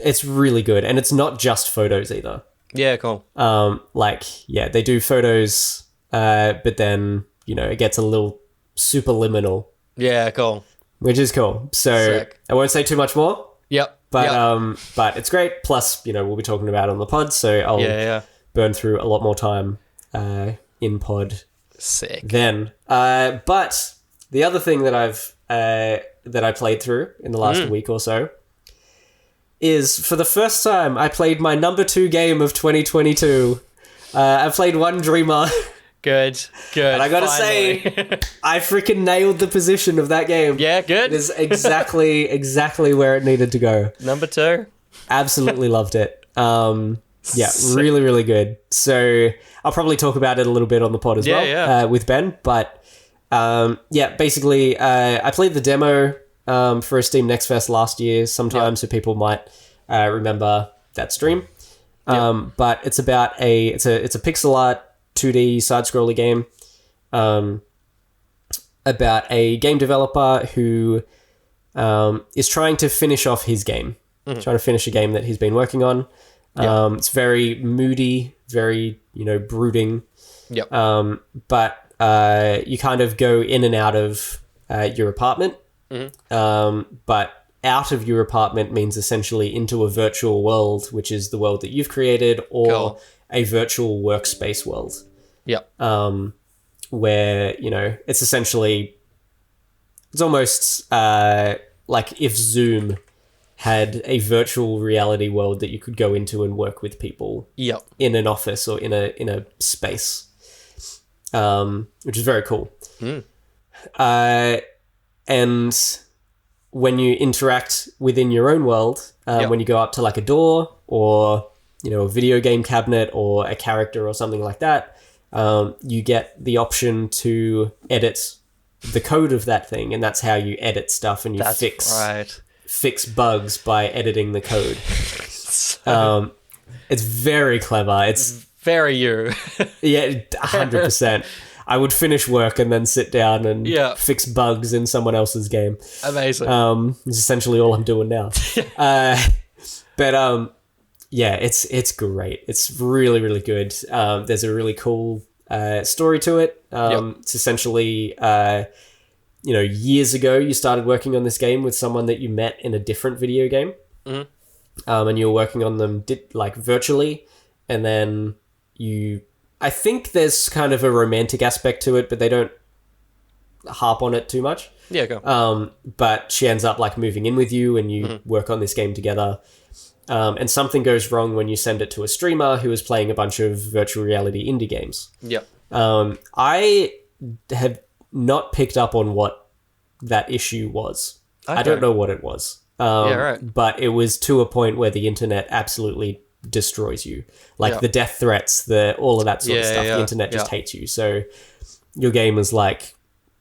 It's really good, and it's not just photos either. Yeah, cool. They do photos, but then it gets a little superliminal. Yeah, cool. Which is cool. So sick. I won't say too much more. Yep. But it's great. Plus, we'll be talking about it on the pod, so I'll burn through a lot more time in pod. Sick. Then, but the other thing that I played through in the last week or so is, for the first time, I played my number 2 game of 2022. I played One Dreamer. Good. And I gotta say, I freaking nailed the position of that game. Yeah, good. It is exactly where it needed to go. Number 2. Absolutely loved it. Really, really good. So I'll probably talk about it a little bit on the pod as well with Ben. But basically, I played the demo for a Steam Next Fest last year sometime, so people might remember that stream. But it's about it's a pixel art 2D side-scroller game about a game developer who is trying to finish off his game, trying to finish a game that he's been working on. It's very moody, very brooding. But you kind of go in and out of your apartment. But out of your apartment means essentially into a virtual world, which is the world that you've created, or a virtual workspace world. Where, it's essentially, it's almost like if Zoom had a virtual reality world that you could go into and work with people in an office or in a space, which is very cool. And when you interact within your own world, when you go up to like a door or, a video game cabinet or a character or something like that, you get the option to edit the code of that thing. And that's how you edit stuff, and you fix bugs by editing the code. It's very clever. It's very you. 100%. I would finish work and then sit down and fix bugs in someone else's game. Amazing. It's essentially all I'm doing now. It's great. It's really, really good. There's a really cool story to it. It's essentially, years ago you started working on this game with someone that you met in a different video game. And you were working on them virtually, and then I think there's kind of a romantic aspect to it, but they don't harp on it too much. Yeah, go. But she ends up like moving in with you, and you work on this game together. And something goes wrong when you send it to a streamer who is playing a bunch of virtual reality indie games. Yep. I have not picked up on what that issue was. Okay. I don't know what it was. Right. But it was to a point where the internet absolutely destroys you. Like the death threats, all of that sort of stuff. The internet just hates you. So your game is like,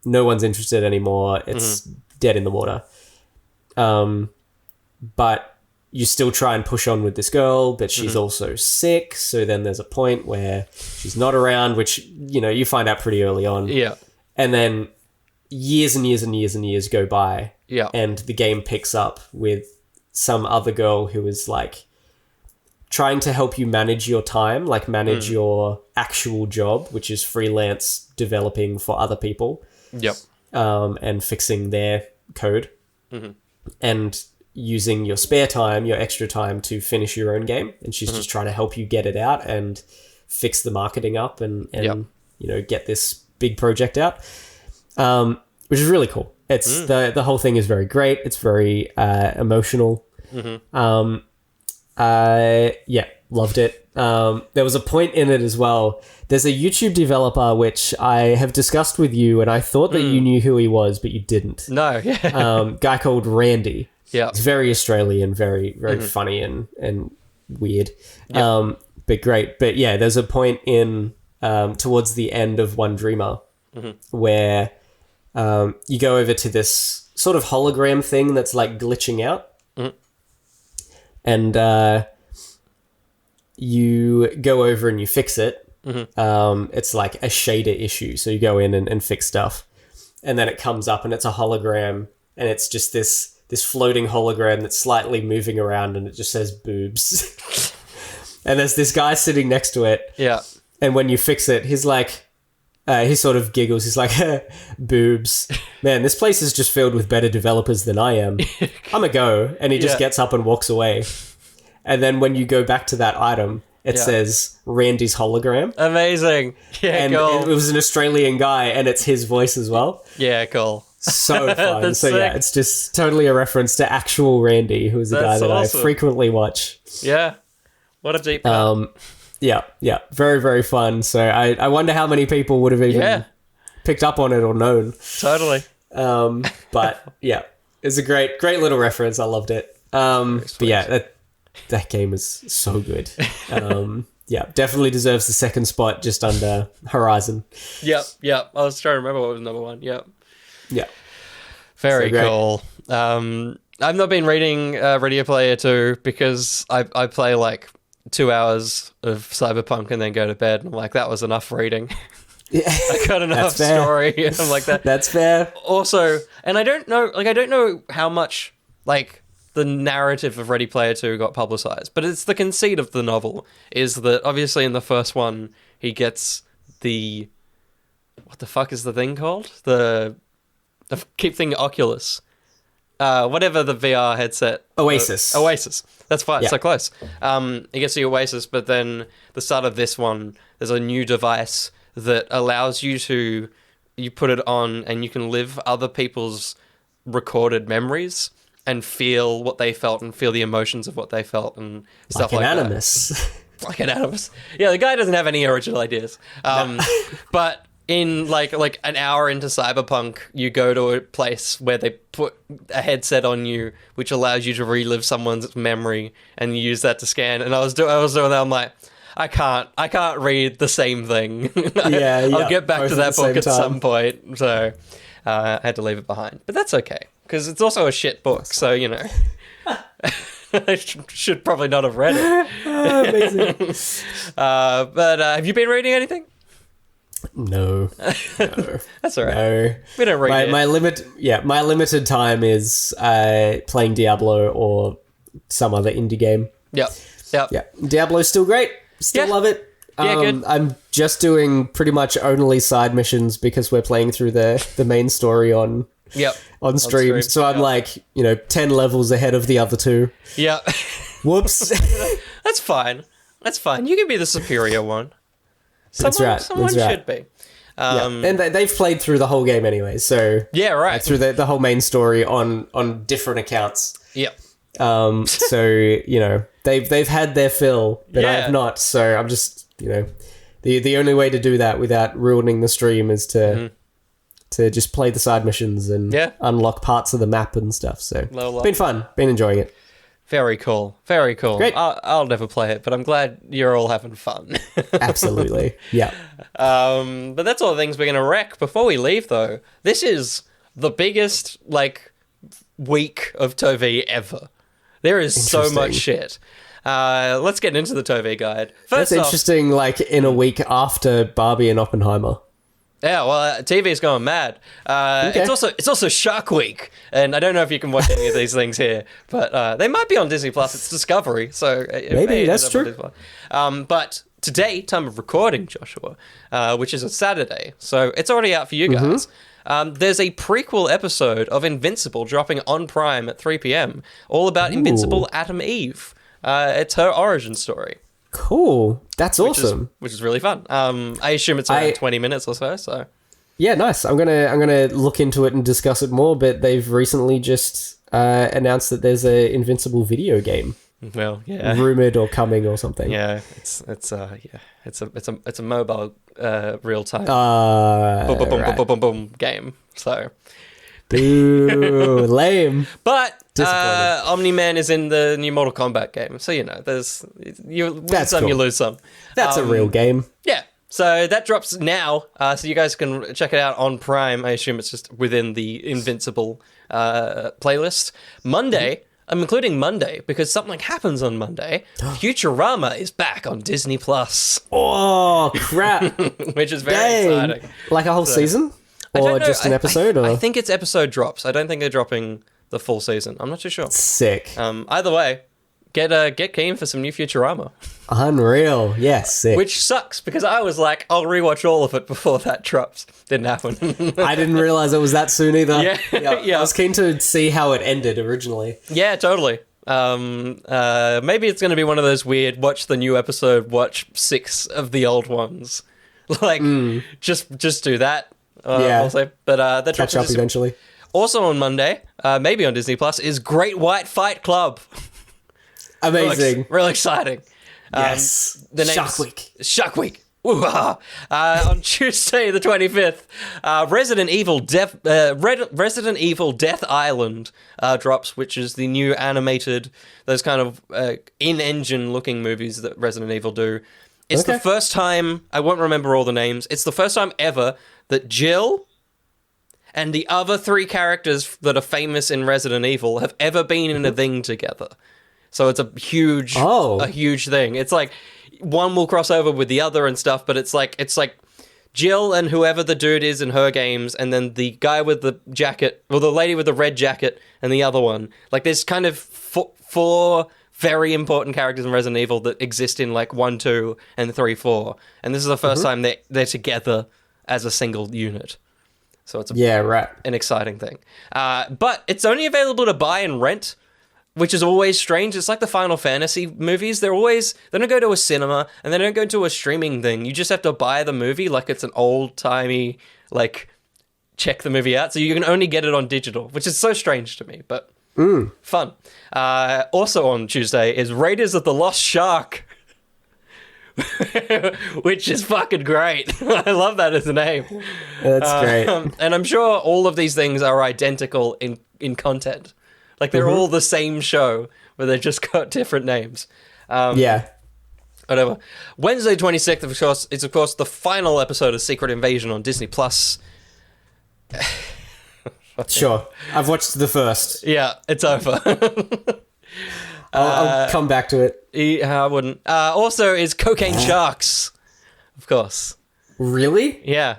no one's interested anymore. It's dead in the water. But you still try and push on with this girl, but she's also sick. So then there's a point where she's not around, which, you find out pretty early on. Yeah. And then years and years and years and years go by. Yeah. And the game picks up with some other girl who is like trying to help you manage your time, like manage your actual job, which is freelance developing for other people. Yep. And fixing their code. And using your spare time, your extra time to finish your own game. And she's just trying to help you get it out and fix the marketing up and get this big project out, which is really cool. It's the whole thing is very great. It's very emotional. Loved it. There was a point in it as well. There's a YouTube developer which I have discussed with you, and I thought that you knew who he was, but you didn't. No. Yeah. Guy called Randy. Yeah. It's very Australian, very, very funny and weird. Yep. But great. But yeah, there's a point in towards the end of One Dreamer where you go over to this sort of hologram thing that's like glitching out. And you go over and you fix it. It's like a shader issue. So you go in and fix stuff. And then it comes up and it's a hologram, and it's just this floating hologram that's slightly moving around, and it just says boobs. And there's this guy sitting next to it. Yeah. And when you fix it, he's like, he sort of giggles. He's like, boobs. Man, this place is just filled with better developers than I am. I'm a go. And he just gets up and walks away. And then when you go back to that item, it says Randy's hologram. Amazing. Yeah, and cool. it was an Australian guy, and it's his voice as well. Yeah, cool. So fun. That's so sick. Yeah, it's just totally a reference to actual Randy, who is a guy that awesome. I frequently watch. Yeah. What a deep cut. Yeah. Very, very fun. So I wonder how many people would have even picked up on it or known. Totally. But yeah, it's a great little reference. I loved it. But yeah, that game is so good. Yeah, definitely deserves the second spot just under Horizon. Yep. I was trying to remember what was number one. Yep. Yeah. Very cool. I've not been reading Ready Player 2 because I play like 2 hours of Cyberpunk and then go to bed. And I'm like, that was enough reading. Yeah. I got enough story. I'm like that. That's fair. Also, and I don't know how much like the narrative of Ready Player 2 got publicized, but it's the conceit of the novel is that obviously in the first one he gets the what the fuck is the thing called? I keep thinking Oculus. Whatever the VR headset. Oasis. Oasis. That's fine. Yeah. So close. He gets the Oasis, but then the start of this one, there's a new device that allows you put it on and you can live other people's recorded memories and feel what they felt and feel the emotions of what they felt and stuff like that. Like an animus. Yeah, the guy doesn't have any original ideas. But in like an hour into Cyberpunk, you go to a place where they put a headset on you, which allows you to relive someone's memory, and you use that to scan. And I was doing that. I'm like, I can't read the same thing. I'll get back to that book at some point. So I had to leave it behind, but that's okay because it's also a shit book. So I should probably not have read it. Amazing. But have you been reading anything? No. That's all right. No. We don't read it. My limited time is playing Diablo or some other indie game. Yep. Yeah. Diablo's still great. Still love it. Yeah, good. I'm just doing pretty much only side missions because we're playing through the main story on stream. So I'm like, 10 levels ahead of the other two. Yeah. Whoops. That's fine. You can be the superior one. Someone should be. And they've played through the whole game anyway, so Yeah, right. through the whole main story on different accounts. Yep. So you know they've had their fill, but I Yeah. have not. So I'm just the only way to do that without ruining the stream is to just play the side missions and unlock parts of the map and stuff. So been fun, been enjoying it. Very cool. Very cool. Great. I'll never play it, but I'm glad you're all having fun. Absolutely, yeah. But that's all the things we're going to wreck. Before we leave, though, this is the biggest, week of Tovi ever. There is so much shit. Let's get into the Tovi guide. First That's interesting, in a week after Barbie and Oppenheimer. Yeah, well, TV's going mad. It's also Shark Week, and I don't know if you can watch any of these things here, but they might be on Disney Plus. It's Discovery, so maybe that's true. But today, time of recording, Joshua, which is a Saturday, so it's already out for you guys. There's a prequel episode of Invincible dropping on Prime at 3 p.m. all about Invincible Atom Eve. It's her origin story. Cool. That's awesome. Which is really fun. I assume it's around 20 minutes or so. Yeah, nice. I'm gonna look into it and discuss it more. But they've recently just announced that there's a Invincible video game. Well, yeah, rumored or coming or something. Yeah, it's a mobile real time boom game. So. Ooh, lame. But Omni-Man is in the new Mortal Kombat game, so you win some, you lose some. That's a real game. Yeah. So that drops now, so you guys can check it out on Prime. I assume it's just within the Invincible playlist. Monday, I'm including Monday because something happens on Monday. Futurama is back on Disney Plus. Oh crap! Which is very exciting. Like a whole season. Or just an episode? I think it's episode drops. I don't think they're dropping the full season. I'm not too sure. Sick. Either way, get keen for some new Futurama. Unreal. Yeah, sick. Which sucks, because I was like, I'll rewatch all of it before that drops. Didn't happen. I didn't realize it was that soon either. Yeah. I was keen to see how it ended originally. Yeah, totally. Maybe it's going to be one of those weird, watch the new episode, watch 6 of the old ones. Just do that. Also. But that catch up eventually. Also on Monday, maybe on Disney Plus, is Great White Fight Club. Amazing. Real exciting. Yes. The name's Shark Week. On Tuesday the 25th, Resident Evil Death Island drops, which is the new animated, those kind of in-engine looking movies that Resident Evil do. It's the first time, I won't remember all the names, it's the first time ever that Jill and the other 3 characters that are famous in Resident Evil have ever been in a thing together. So it's a huge thing. It's like one will cross over with the other and stuff, but it's like Jill and whoever the dude is in her games, and then the guy with the jacket, or the lady with the red jacket, and the other one. Like there's kind of 4 very important characters in Resident Evil that exist in 1, 2, and 3, 4. And this is the first time they're together as a single unit. So it's an exciting thing. But it's only available to buy and rent, which is always strange. It's like the Final Fantasy movies. They don't go to a cinema and they don't go to a streaming thing. You just have to buy the movie like it's an old-timey, check the movie out. So you can only get it on digital, which is so strange to me, but fun. Also on Tuesday is Raiders of the Lost Shark. Which is fucking great. I love that as a name. That's great. And I'm sure all of these things are identical in content. They're all the same show, but they've just got different names. Whatever. Wednesday 26th, is of course the final episode of Secret Invasion on Disney Plus. Sure. I've watched the first. Yeah, it's over. I'll come back to it. I wouldn't. Also is Cocaine Sharks, of course. Really? Yeah.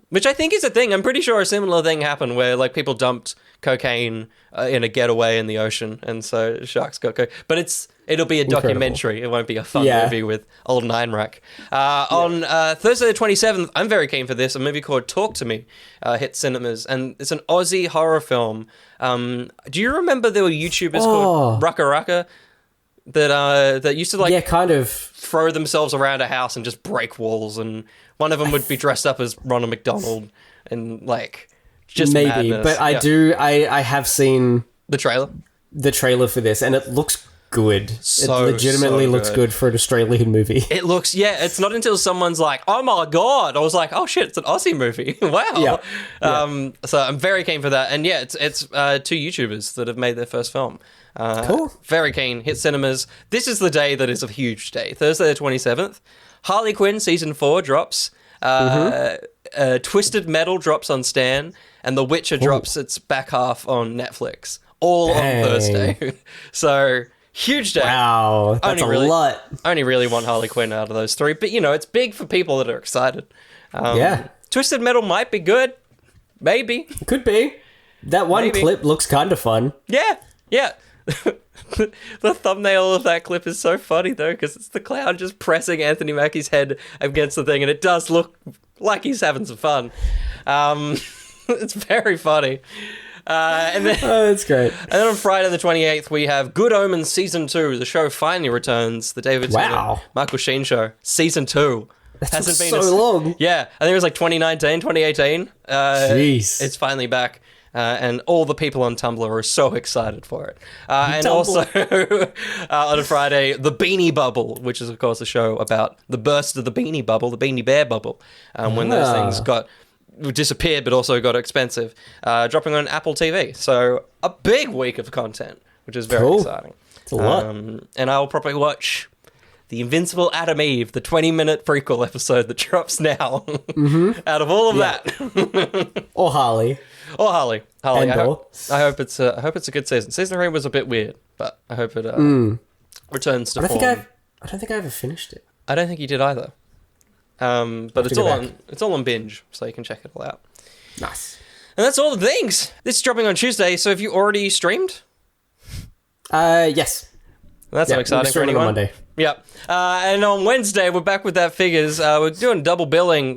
Which I think is a thing. I'm pretty sure a similar thing happened where people dumped cocaine in a getaway in the ocean, and so sharks got cocaine. But it'll be a documentary. It won't be a fun movie with old Nine-Rack. On Thursday the 27th, I'm very keen for this. A movie called Talk to Me hit cinemas, and it's an Aussie horror film. Do you remember there were YouTubers called Rucka Rucka that used to kind of throw themselves around a house and just break walls, and one of them would be dressed up as Ronald McDonald, and like just maybe. madness. But I have seen the trailer for this, and it looks good. So, it legitimately so looks good. good for an Australian movie. It looks, it's not until someone's like, oh my God, I was like, oh shit, it's an Aussie movie. Wow. Yeah. So I'm very keen for that. And yeah, it's two YouTubers that have made their first film. Cool. Very keen. Hit cinemas. This is the day that is a huge day. Thursday the 27th. Harley Quinn Season 4 drops. Twisted Metal drops on Stan. And The Witcher drops its back half on Netflix. All Dang. on Thursday. So... huge day. Wow, that's a lot. I only really want Harley Quinn out of those three, but it's big for people that are excited. Yeah. Twisted Metal might be good. Maybe. Could be. That one Maybe. clip looks kind of fun. Yeah. The thumbnail of that clip is so funny, though, because it's the clown just pressing Anthony Mackie's head against the thing, and it does look like he's having some fun. It's very funny. And then, that's great. And then on Friday the 28th, we have Good Omens Season 2. The show finally returns. The David Tennant, Michael Sheen show. Season 2. Hasn't been so long. Yeah. I think it was like 2019, 2018. Jeez. It's finally back. And all the people on Tumblr are so excited for it. And also, on a Friday, The Beanie Bubble, which is, of course, a show about the burst of the Beanie Bubble, the Beanie Bear Bubble, when those things disappeared but also got expensive, dropping on Apple TV. So a big week of content, which is very exciting. It's a lot. And I'll probably watch The Invincible Adam Eve, the 20-minute prequel episode that drops now. Out of all of that. Or Harley. Or Harley. I Or. hope it's a good season. Season 3 was a bit weird, but I hope it returns to form. I don't think I ever finished it. I don't think you did either. But it's all on binge, so you can check it all out. Nice. And that's all the things. This is dropping on Tuesday, so have you already streamed? Yes. That's not exciting for anyone. On Monday. Yep. And on Wednesday, we're back with that figures. We're doing double billing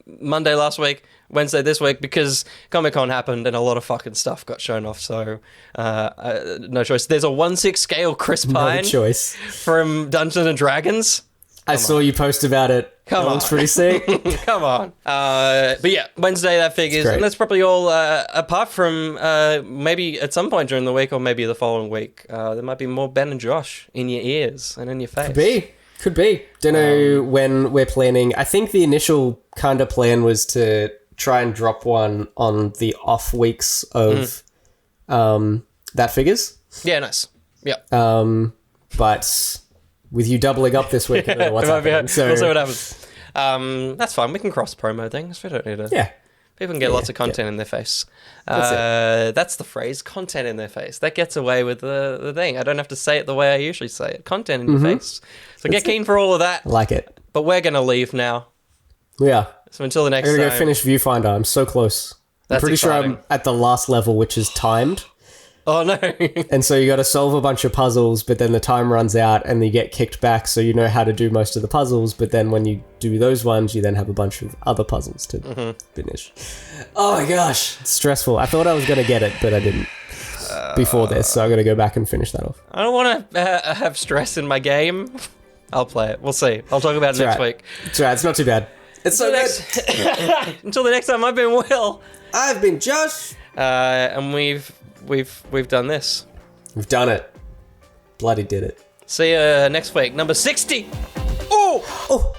Monday last week, Wednesday this week, because Comic-Con happened and a lot of fucking stuff got shown off, so no choice. There's a 1/6 scale Chris Pine No choice. from Dungeons and Dragons. I saw you post about it. Come on. Looks pretty sick. Come on. But yeah, Wednesday that figures. And that's probably all, apart from maybe at some point during the week or maybe the following week, there might be more Ben and Josh in your ears and in your face. Could be. Don't know when we're planning. I think the initial kind of plan was to try and drop one on the off weeks of that figures. Yeah, nice. Yeah. But with you doubling up this week, I don't know what's happening. So we'll see what happens. That's fine. We can cross promo things. We don't need to. Yeah. People can get lots of content in their face. That's the phrase, content in their face. That gets away with the thing. I don't have to say it the way I usually say it. Content in your face. So get keen for all of that. I like it. But we're going to leave now. Yeah. So until the next time. I'm going to go finish Viewfinder. I'm so close. I'm pretty sure I'm at the last level, which is timed. Oh, no. And so you got to solve a bunch of puzzles, but then the time runs out and you get kicked back, so you know how to do most of the puzzles, but then when you do those ones, you then have a bunch of other puzzles to finish. Oh my gosh. It's stressful. I thought I was going to get it, but I didn't before this, so I'm going to go back and finish that off. I don't want to have stress in my game. I'll play it. We'll see. I'll talk about it next week. It's right. It's not too bad. It's so good. Until the next time, I've been Will. I've been Josh. And we've done this. We've done it. Bloody did it. See you next week. Number 60. Oh!